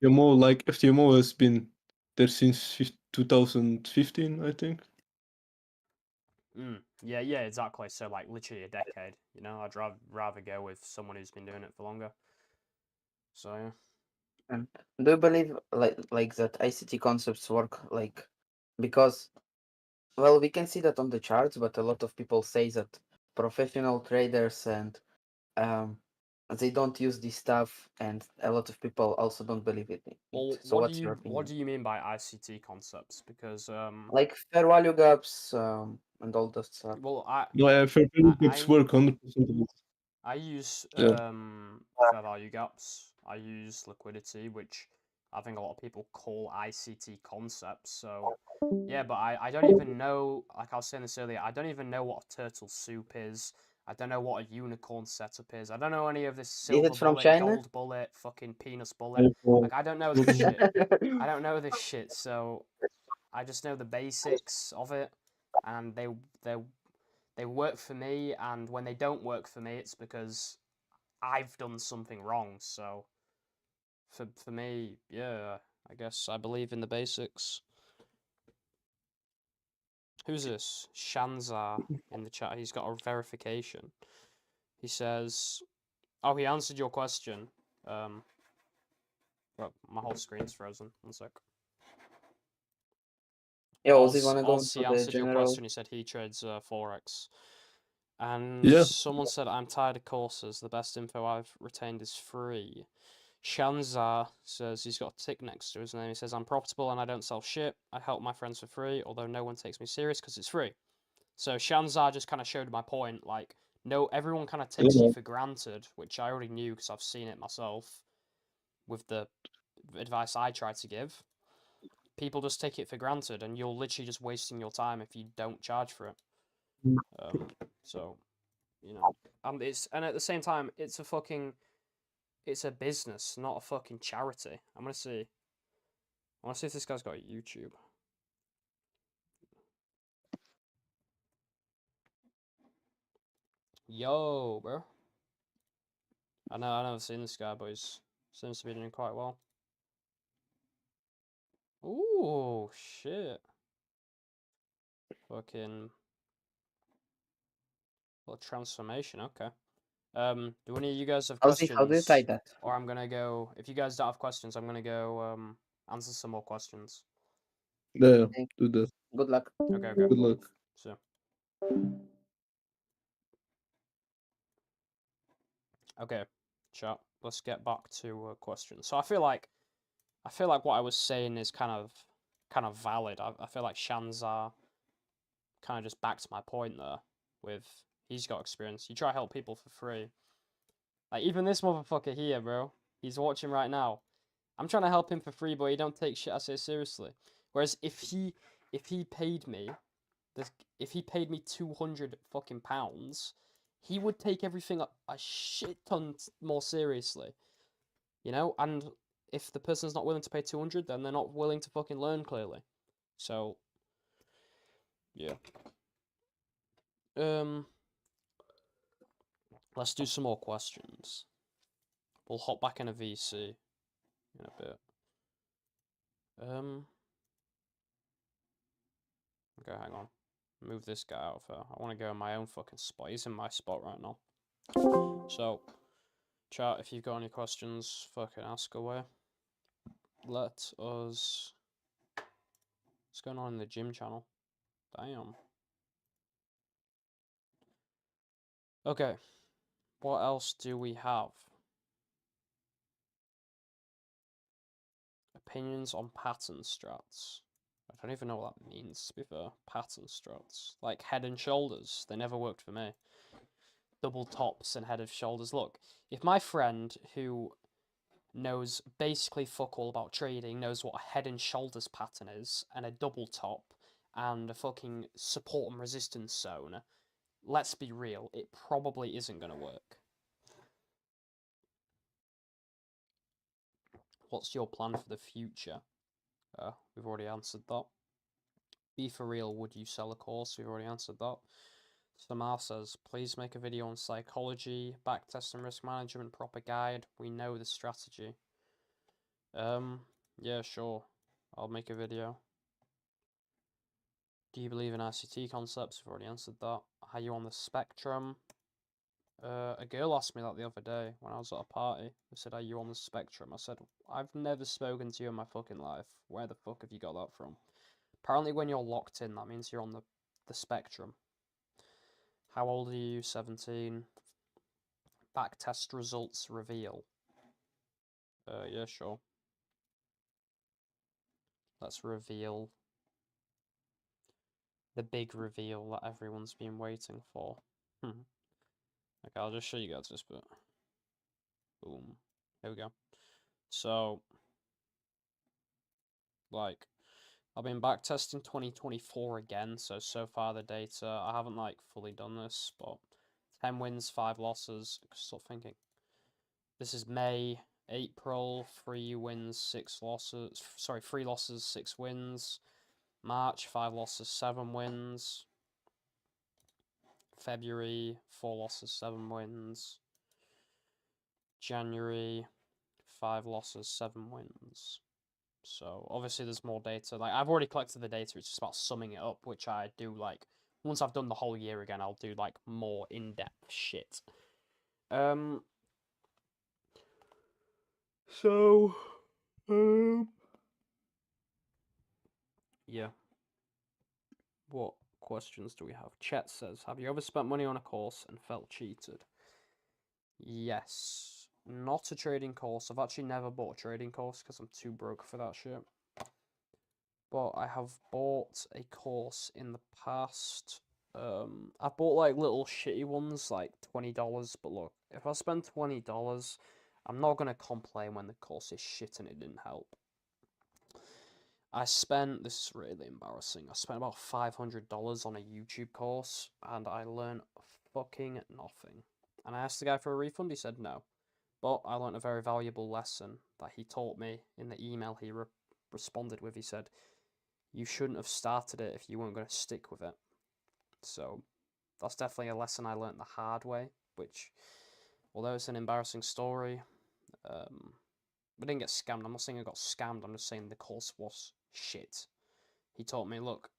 FTMO, like FTMO has been there since 2015, I think. Yeah, yeah, exactly. So like literally a decade. You know, I'd rather go with someone who's been doing it for longer. So yeah. And do you believe like that ICT concepts work like because well we can see that on the charts, but a lot of people say that professional traders and um they don't use this stuff, and a lot of people also don't believe it. Well, So what's your what opinion? do you mean by ICT concepts? Because Like fair value gaps and all that stuff. well, No, fair value gaps I work 100% of it. I use Yeah. fair value gaps. I use liquidity, which I think a lot of people call ICT concepts. So yeah, but I don't even know. Like I was saying this earlier, I don't even know what a turtle soup is. I don't know what a unicorn setup is. I don't know any of this Is silver it from bullet, China? gold bullet, fucking penis bullet. Well, Like I don't know this probably. shit. I don't know this shit. So I just know the basics of it, and they they work for me. And when they don't work for me, it's because I've done something wrong. So for me, yeah, I guess I believe in the basics. Who's this? Shanzar in the chat. He's got a verification. He says, "Oh, he answered your question." Um, well, my whole screen's frozen. One sec. Yeah, Ozzy Oz, wanna go Oz, into he the answered your general. question. He said he trades forex. And Yeah. someone said, "I'm tired of courses. The best info I've retained is free." Shanzar says he's got a tick next to his name. He says, "I'm profitable and I don't sell shit. I help my friends for free, although no one takes me serious because it's free." So Shanzar just kind of showed my point. Like, No, everyone kind of I don't takes you know. for granted, which I already knew because I've seen it myself with the advice I try to give. People just take it for granted, and you're literally just wasting your time if you don't charge for it. So, you know, and at the same time, it's a business, not a fucking charity. I want to see if this guy's got a YouTube. Yo, bro. I've never seen this guy, but he seems to be doing quite well. Ooh, shit. Fucking little transformation, okay. Do any of you guys have How questions? do you tie that? Or I'm gonna go. If you guys don't have questions, I'm gonna go answer some more questions. Yeah, Thank do that. Good luck. Okay. Good luck. So. Okay, chat. Let's get back to questions. So I feel like what I was saying is kind of valid. I feel like Shanzar kind of just backed my point there. With he's got experience. You try to help people for free. Like even this motherfucker here, bro. He's watching right now. I'm trying to help him for free, but he don't take shit I say seriously. Whereas if he paid me, if he paid me 200 fucking pounds, he would take everything a shit ton more seriously. You know, and if the person's not willing to pay 200, then they're not willing to fucking learn clearly. So, yeah. Let's do some more questions. We'll hop back in a VC in a bit. Okay, hang on. Move this guy out of here. I want to go in my own fucking spot. He's in my spot right now. So, chat, if you've got any questions, fucking ask away. Let us... What's going on in the gym channel? Damn. Okay. What else do we have? Opinions on pattern strats. I don't even know what that means, to be fair. Pattern strats. Like head and shoulders. They never worked for me. Double tops and head and shoulders. Look, if my friend who knows basically fuck all about trading knows what a head and shoulders pattern is, and a double top, and a fucking support and resistance zone, let's be real, it probably isn't going to work. What's your plan for the future? We've already answered that. Be for real, would you sell a course? We've already answered that. Samar says, please make a video on psychology, backtest and risk management, proper guide. We know the strategy. Yeah, sure. I'll make a video. Do you believe in ICT concepts? We've already answered that. Are you on the spectrum? A girl asked me that the other day when I was at a party. They said, are you on the spectrum? I said, I've never spoken to you in my fucking life. Where the fuck have you got that from? Apparently when you're locked in, that means you're on the spectrum. How old are you? 17. Backtest results reveal. Yeah, sure. Let's reveal the big reveal that everyone's been waiting for. Okay, I'll just show you guys this bit. Boom. Here we go. So, like, I've been backtesting 2024 again, so far the data, I haven't, like, fully done this, but 10 wins, 5 losses. Stop thinking. This is May, April, 3 wins, 6 losses. Sorry, 3 losses, 6 wins. March, 5 losses, 7 wins. February, 4 losses, 7 wins. January, 5 losses, 7 wins. So obviously there's more data. Like I've already collected the data. It's just about summing it up, which I do like. Once I've done the whole year again, I'll do like more in-depth shit. So, yeah. What questions do we have? Chet says, have you ever spent money on a course and felt cheated? Yes. Not a trading course. I've actually never bought a trading course because I'm too broke for that shit. But I have bought a course in the past I bought like little shitty ones, like $20. But look, if I spend $20, I'm not gonna complain when the course is shit and it didn't help. This is really embarrassing. I spent about $500 on a YouTube course and I learned fucking nothing. And I asked the guy for a refund, he said no. But I learned a very valuable lesson that he taught me in the email he responded with. He said, you shouldn't have started it if you weren't going to stick with it. So that's definitely a lesson I learned the hard way, which, although it's an embarrassing story, we didn't get scammed. I'm not saying I got scammed, I'm just saying the course was shit. He taught me, look,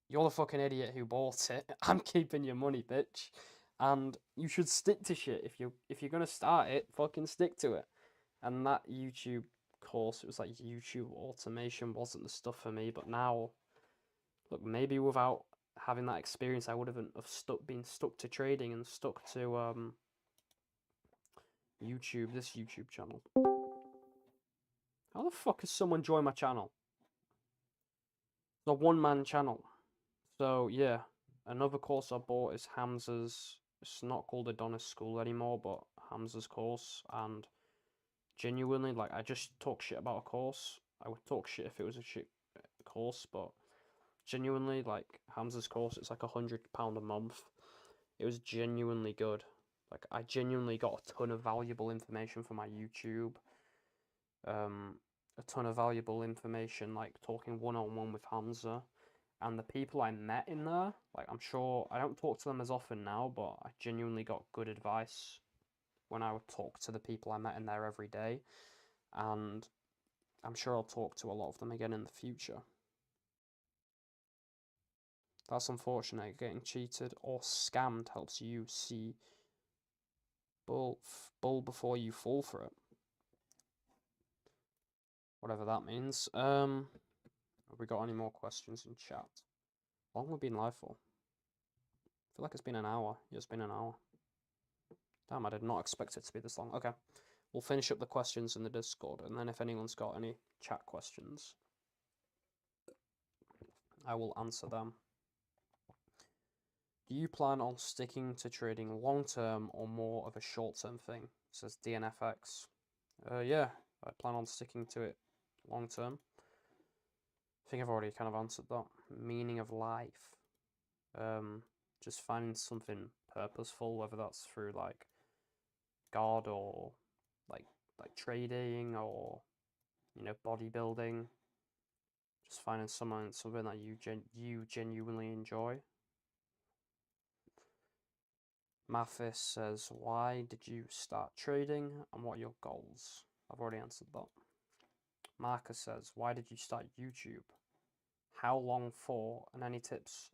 you're the fucking idiot who bought it. I'm keeping your money, bitch. And you should stick to shit. If you're gonna start it, fucking stick to it. And that YouTube course, it was like YouTube automation wasn't the stuff for me. But now, look, maybe without having that experience, I would have been stuck to trading and stuck to YouTube, this YouTube channel. How the fuck has someone joined my channel? It's a one-man channel. So yeah, another course I bought is Hamza's. It's not called Adonis School anymore, but Hamza's course. And genuinely, like, I just talk shit about a course. I would talk shit if it was a shit course, but genuinely, like, Hamza's course, it's like £100 a month. It was genuinely good. Like, I genuinely got a ton of valuable information for my YouTube. A ton of valuable information, like talking one-on-one with Hamza. And the people I met in there, like, I'm sure I don't talk to them as often now, but I genuinely got good advice when I would talk to the people I met in there every day. And I'm sure I'll talk to a lot of them again in the future. That's unfortunate. Getting cheated or scammed helps you see bull before you fall for it. Whatever that means. Have we got any more questions in chat? How long have we been live for? I feel like it's been an hour. Yeah, it's been an hour. Damn, I did not expect it to be this long. Okay. We'll finish up the questions in the Discord, and then if anyone's got any chat questions, I will answer them. Do you plan on sticking to trading long-term or more of a short-term thing? Says DNFX. Yeah, I plan on sticking to it long-term. I think I've already kind of answered that. Meaning of life. Just finding something purposeful, whether that's through, like, God or like trading or, you know, bodybuilding. Just finding something that you genuinely enjoy. Mathis says, why did you start trading and what are your goals? I've already answered that. Marcus says, why did you start YouTube? How long for? And any tips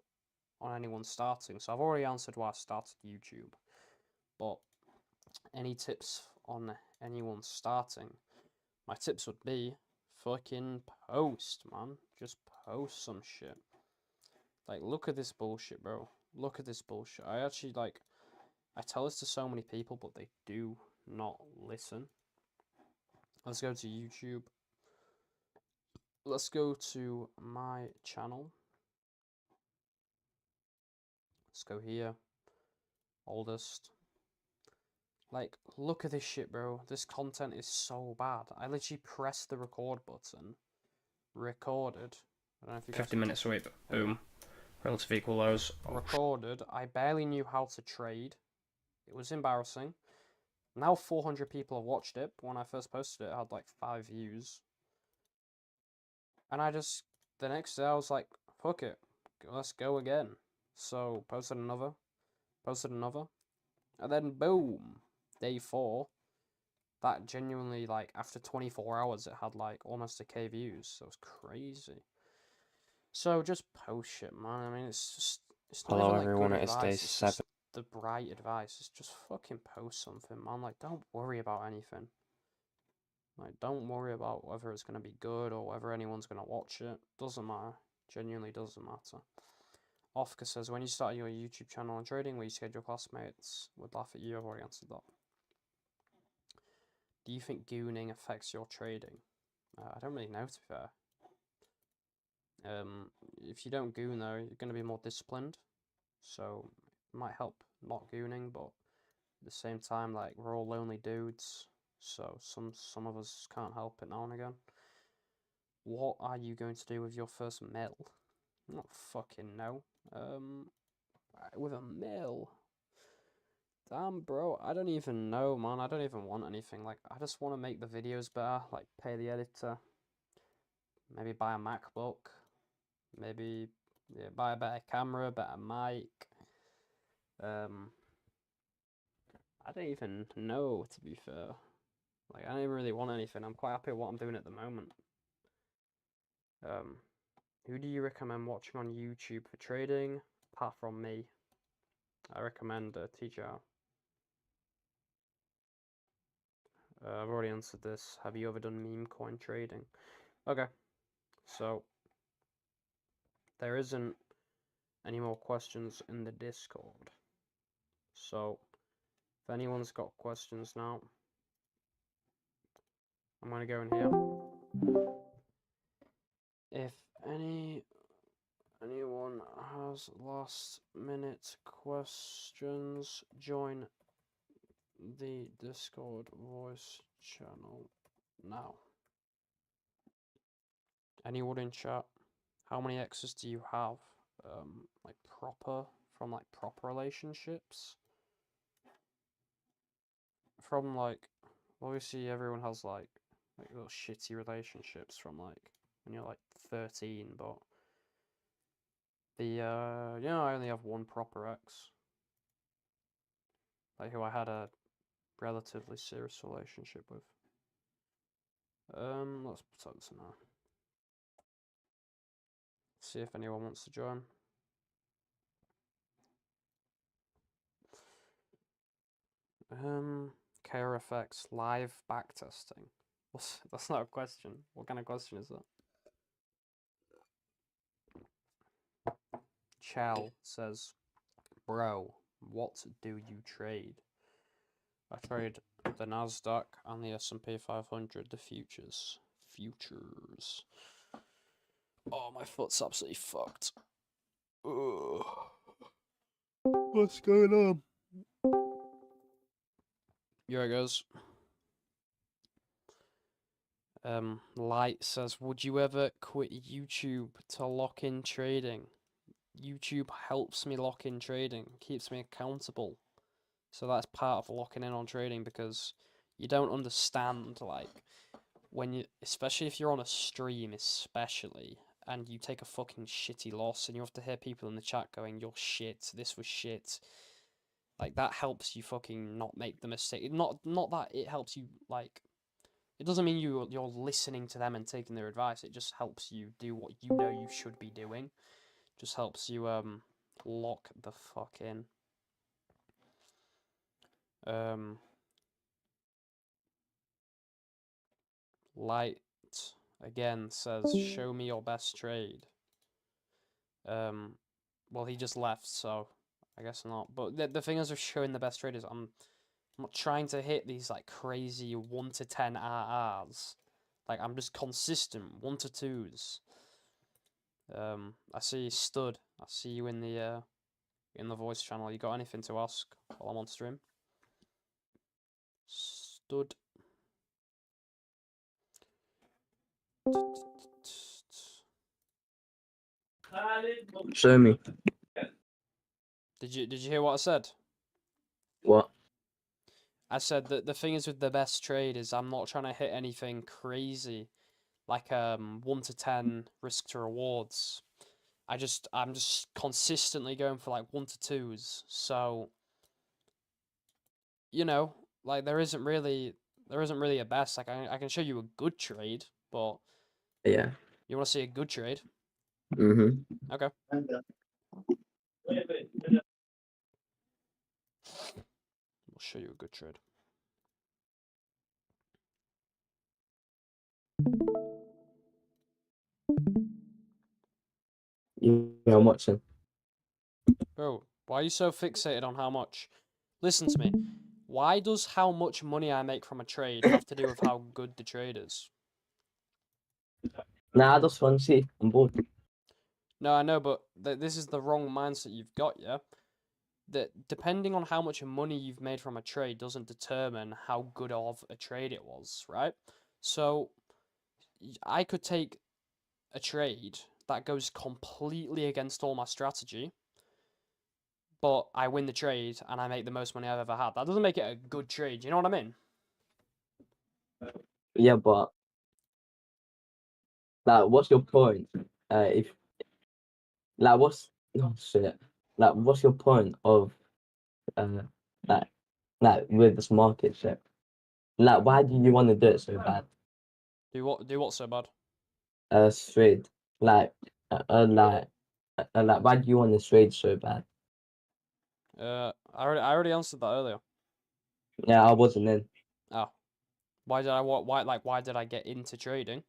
on anyone starting? So I've already answered why I started YouTube. But any tips on anyone starting? My tips would be fucking post, man. Just post some shit. Like, look at this bullshit, bro. Look at this bullshit. I actually, like, I tell this to so many people, but they do not listen. Let's go to YouTube. Let's go to my channel. Let's go here. Oldest. Like, look at this shit, bro. This content is so bad. I literally pressed the record button. Recorded. I don't know if you 50 minutes away, but boom. Relative equal lows. Recorded. I barely knew how to trade. It was embarrassing. Now 400 people have watched it. But when I first posted it, it had like 5 views. And the next day I was like, fuck it. Let's go again. So, posted another. And then boom. Day 4. That genuinely, like, after 24 hours, it had like almost 1K views. So it was crazy. So just post shit, man. I mean, it's not Hello even like everyone, good it's advice. day It's 7. just the bright advice. It's just fucking post something, man. Like, don't worry about anything. Like, don't worry about whether it's gonna be good or whether anyone's gonna watch it. Doesn't matter. Genuinely doesn't matter. Ofka says, when you started your YouTube channel on trading, were you scared your classmates would laugh at you? I've already answered that. Do you think gooning affects your trading? I don't really know, to be fair. If you don't goon though, you're gonna be more disciplined. So it might help not gooning, but at the same time, like we're all lonely dudes, so some of us can't help it now and again. What are you going to do with your first mill? I don't fucking know. With a mill. Damn, bro, I don't even know, man. I don't even want anything. Like, I just want to make the videos better, like pay the editor, maybe buy a MacBook, maybe buy a better camera, better mic. I don't even know, to be fair. Like, I don't even really want anything. I'm quite happy with what I'm doing at the moment. Who do you recommend watching on YouTube for trading, apart from me? I recommend TJR. I've already answered this. Have you ever done meme coin trading? Okay, so there isn't any more questions in the Discord. So if anyone's got questions now, I'm gonna go in here. If anyone has last minute questions, join the Discord voice channel now. Anyone in chat? How many exes do you have? Like proper relationships? From like, obviously everyone has like little shitty relationships from like when you're like 13, but I only have one proper ex. Like who I had a relatively serious relationship with. Let's put this now. See if anyone wants to join. KRFX live backtesting. That's not a question. What kind of question is that? Chell says, bro, what do you trade? I trade the Nasdaq and the S&P 500, the futures. Futures. Oh, my foot's absolutely fucked. Ugh. What's going on? Here it goes. Light says, would you ever quit YouTube to lock in trading? YouTube helps me lock in trading, keeps me accountable. So that's part of locking in on trading, because you don't understand, like, when you, especially if you're on a stream, especially, and you take a fucking shitty loss and you have to hear people in the chat going, you're shit, this was shit. Like, that helps you fucking not make the mistake. Not that it helps you, like, it doesn't mean you're listening to them and taking their advice. It just helps you do what you know you should be doing. Just helps you lock the fuck in. Light again says, show me your best trade. Well, he just left, so I guess not. But the thing is with showing the best trade is I'm not trying to hit these like crazy 1 to 10 RRs. Like, I'm just consistent 1 to 2s. I see Stud. I see you in the voice channel. You got anything to ask while I'm on stream? Stud. Show me. Did you hear what I said? What? I said that the thing is with the best trade is I'm not trying to hit anything crazy, like 1 to 10 risk to rewards. I'm just consistently going for like 1 to 2s. So, you know, like there isn't really a best. Like I can show you a good trade, but Yeah. you want to see a good trade? Mm-hmm. Okay. We'll show you a good trade. Yeah, I'm watching. Bro, why are you so fixated on how much? Listen to me. Why does how much money I make from a trade have to do with how good the trade is? Nah, I just want to see. I'm bored. No, I know, but this is the wrong mindset you've got, yeah? That depending on how much money you've made from a trade doesn't determine how good of a trade it was, right? So I could take a trade that goes completely against all my strategy, but I win the trade and I make the most money I've ever had. That doesn't make it a good trade. You know what I mean? Yeah, but like, what's your point? If like, what's oh shit? Like, what's your point of like with this market shit? Like, why do you want to do it so bad? Do what so bad? Straight. Like, like, why do you want to trade so bad? I already answered that earlier. Yeah, I wasn't in. Oh, why did I get into trading?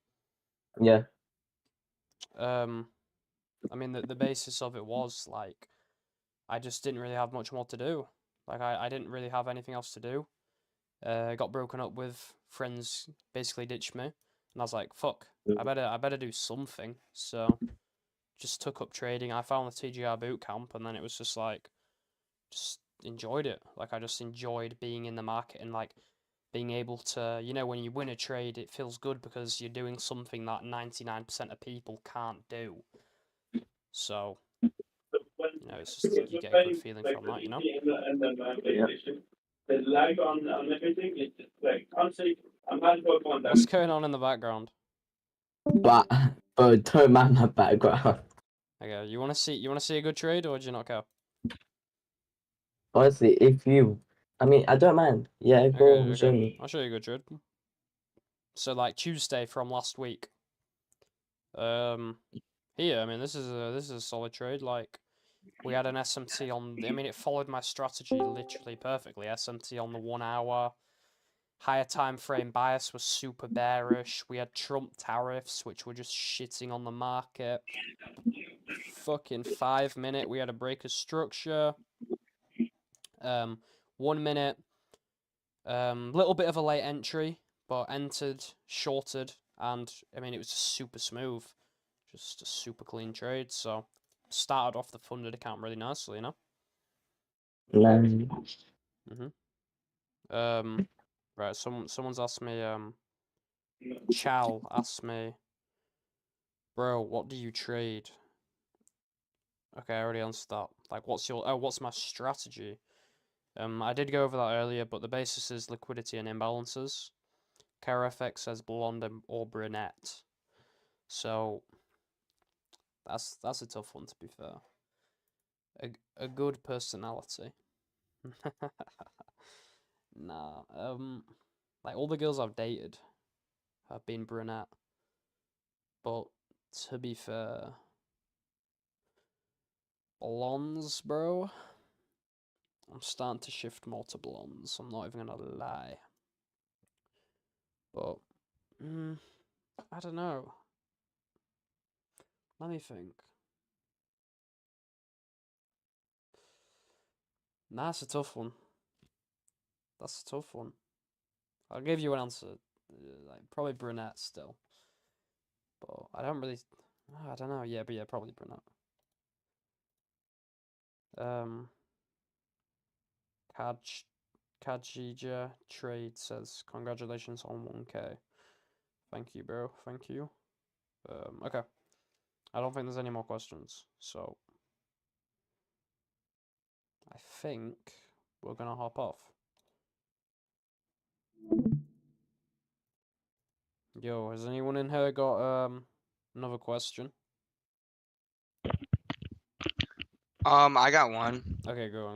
Yeah. I mean the basis of it was like I just didn't really have much more to do. Like I didn't really have anything else to do. Got broken up with, friends basically ditched me, and I was like, fuck, I better do something. So just took up trading. I found the TGR boot camp, and then it was just like just enjoyed it. Like I just enjoyed being in the market and like being able to, when you win a trade, it feels good because you're doing something that 99% of people can't do. So, it's just you get a good feeling from that, What's going on in the background? But don't mind my background. Okay, you want to see a good trade, or do you not care? Honestly, I mean, I don't mind. Yeah, go show me. I'll show you a good trade. So like Tuesday from last week. Here, I mean, this is a solid trade. Like, we had an SMT on. I mean, it followed my strategy literally perfectly. SMT on the 1 hour. Higher time frame bias was super bearish. We had Trump tariffs, which were just shitting on the market. Fucking 5 minute, we had a break of structure. 1 minute, little bit of a late entry, but entered, shorted, and I mean, it was just super smooth. Just a super clean trade. So started off the funded account really nicely, Nice. Right. Someone's asked me. Chal asked me, bro, what do you trade? Okay, I already answered that. Like, what's my strategy? I did go over that earlier, but the basis is liquidity and imbalances. KRFX says blonde or brunette. So that's a tough one, to be fair. A good personality. Nah, like all the girls I've dated have been brunette. But to be fair, blondes, bro. I'm starting to shift more to blondes. I'm not even gonna lie. But I don't know. Let me think. Nah, that's a tough one. That's a tough one. I'll give you an answer. Like probably brunette still. But I don't really. I don't know. Yeah, but yeah, probably brunette. Kajija Trade says congratulations on 1K. Thank you, bro. Thank you. Okay. I don't think there's any more questions, so I think we're gonna hop off. Yo, has anyone in here got another question? I got one. Okay, go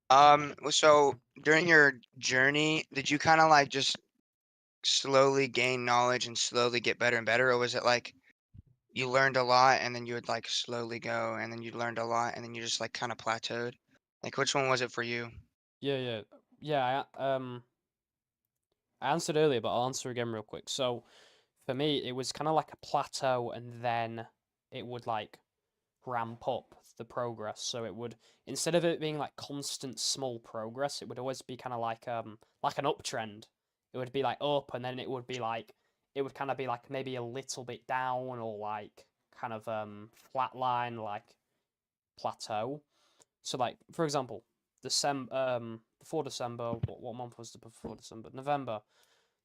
on. So during your journey, did you kind of like just slowly gain knowledge and slowly get better and better, or was it like you learned a lot and then you would like slowly go, and then you learned a lot and then you just like kind of plateaued? Like, which one was it for you? Yeah. I answered earlier, but I'll answer again real quick. So for me, it was kind of like a plateau, and then it would like ramp up the progress. So it would, instead of it being like constant small progress, it would always be kind of like an uptrend. It would be like up, and then it would kind of be like maybe a little bit down, or like kind of flatline, like plateau. So like for example, before December, what month was before December? November.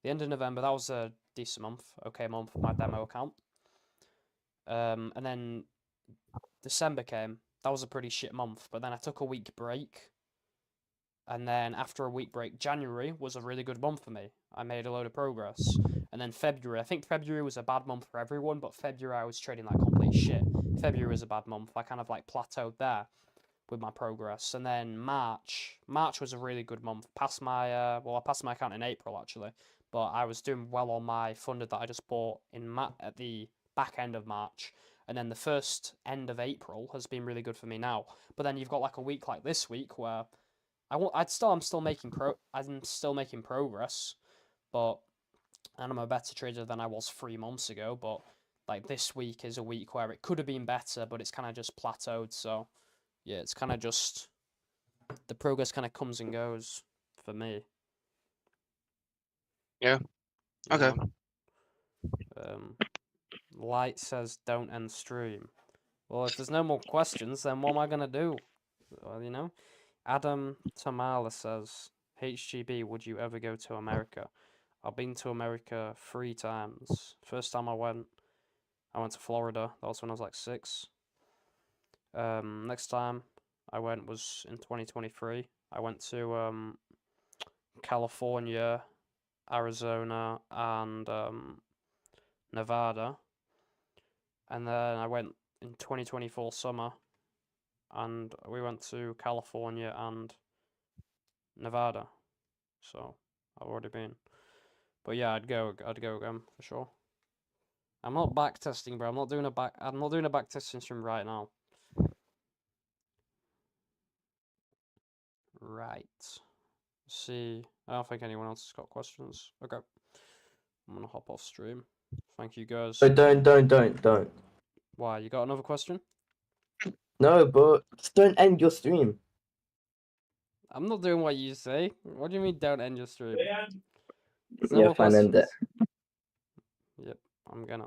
The end of November, that was a decent month, okay month for my demo account. And then December came, that was a pretty shit month, but then I took a week break. And then after a week break, January was a really good month for me. I made a load of progress. And then February, I think February was a bad month for everyone, but February I was trading like complete shit. February was a bad month. I kind of like plateaued there with my progress. And then March was a really good month. Passed my I passed my account in April actually, but I was doing well on my funded that I just bought at the back end of March. And then the first end of April has been really good for me now. But then you've got like a week like this week where I'm still making progress, but and I'm a better trader than I was 3 months ago. But like this week is a week where it could have been better, but it's kind of just plateaued. So yeah, it's kind of just the progress kind of comes and goes for me. Yeah. You Okay. know? Light says don't end stream. Well, if there's no more questions, then what am I gonna do? Well, you know. Adam Tamala says, HGB, would you ever go to America? I've been to America 3 times. First time I went to Florida. That was when I was like 6. Next time I went was in 2023. I went to California, Arizona, and Nevada. And then I went in 2024 summer, and we went to California and Nevada. So I've already been. But yeah, I'd go again for sure. I'm not back testing, bro. I'm not doing a back testing stream right now. Right. Let's see. I don't think anyone else has got questions. Okay. I'm gonna hop off stream. Thank you guys. Oh, don't. Why, you got another question? No, but just don't end your stream. I'm not doing what you say. What do you mean don't end your stream? There's no Yeah, more fine, end it. questions. Yep, I'm gonna.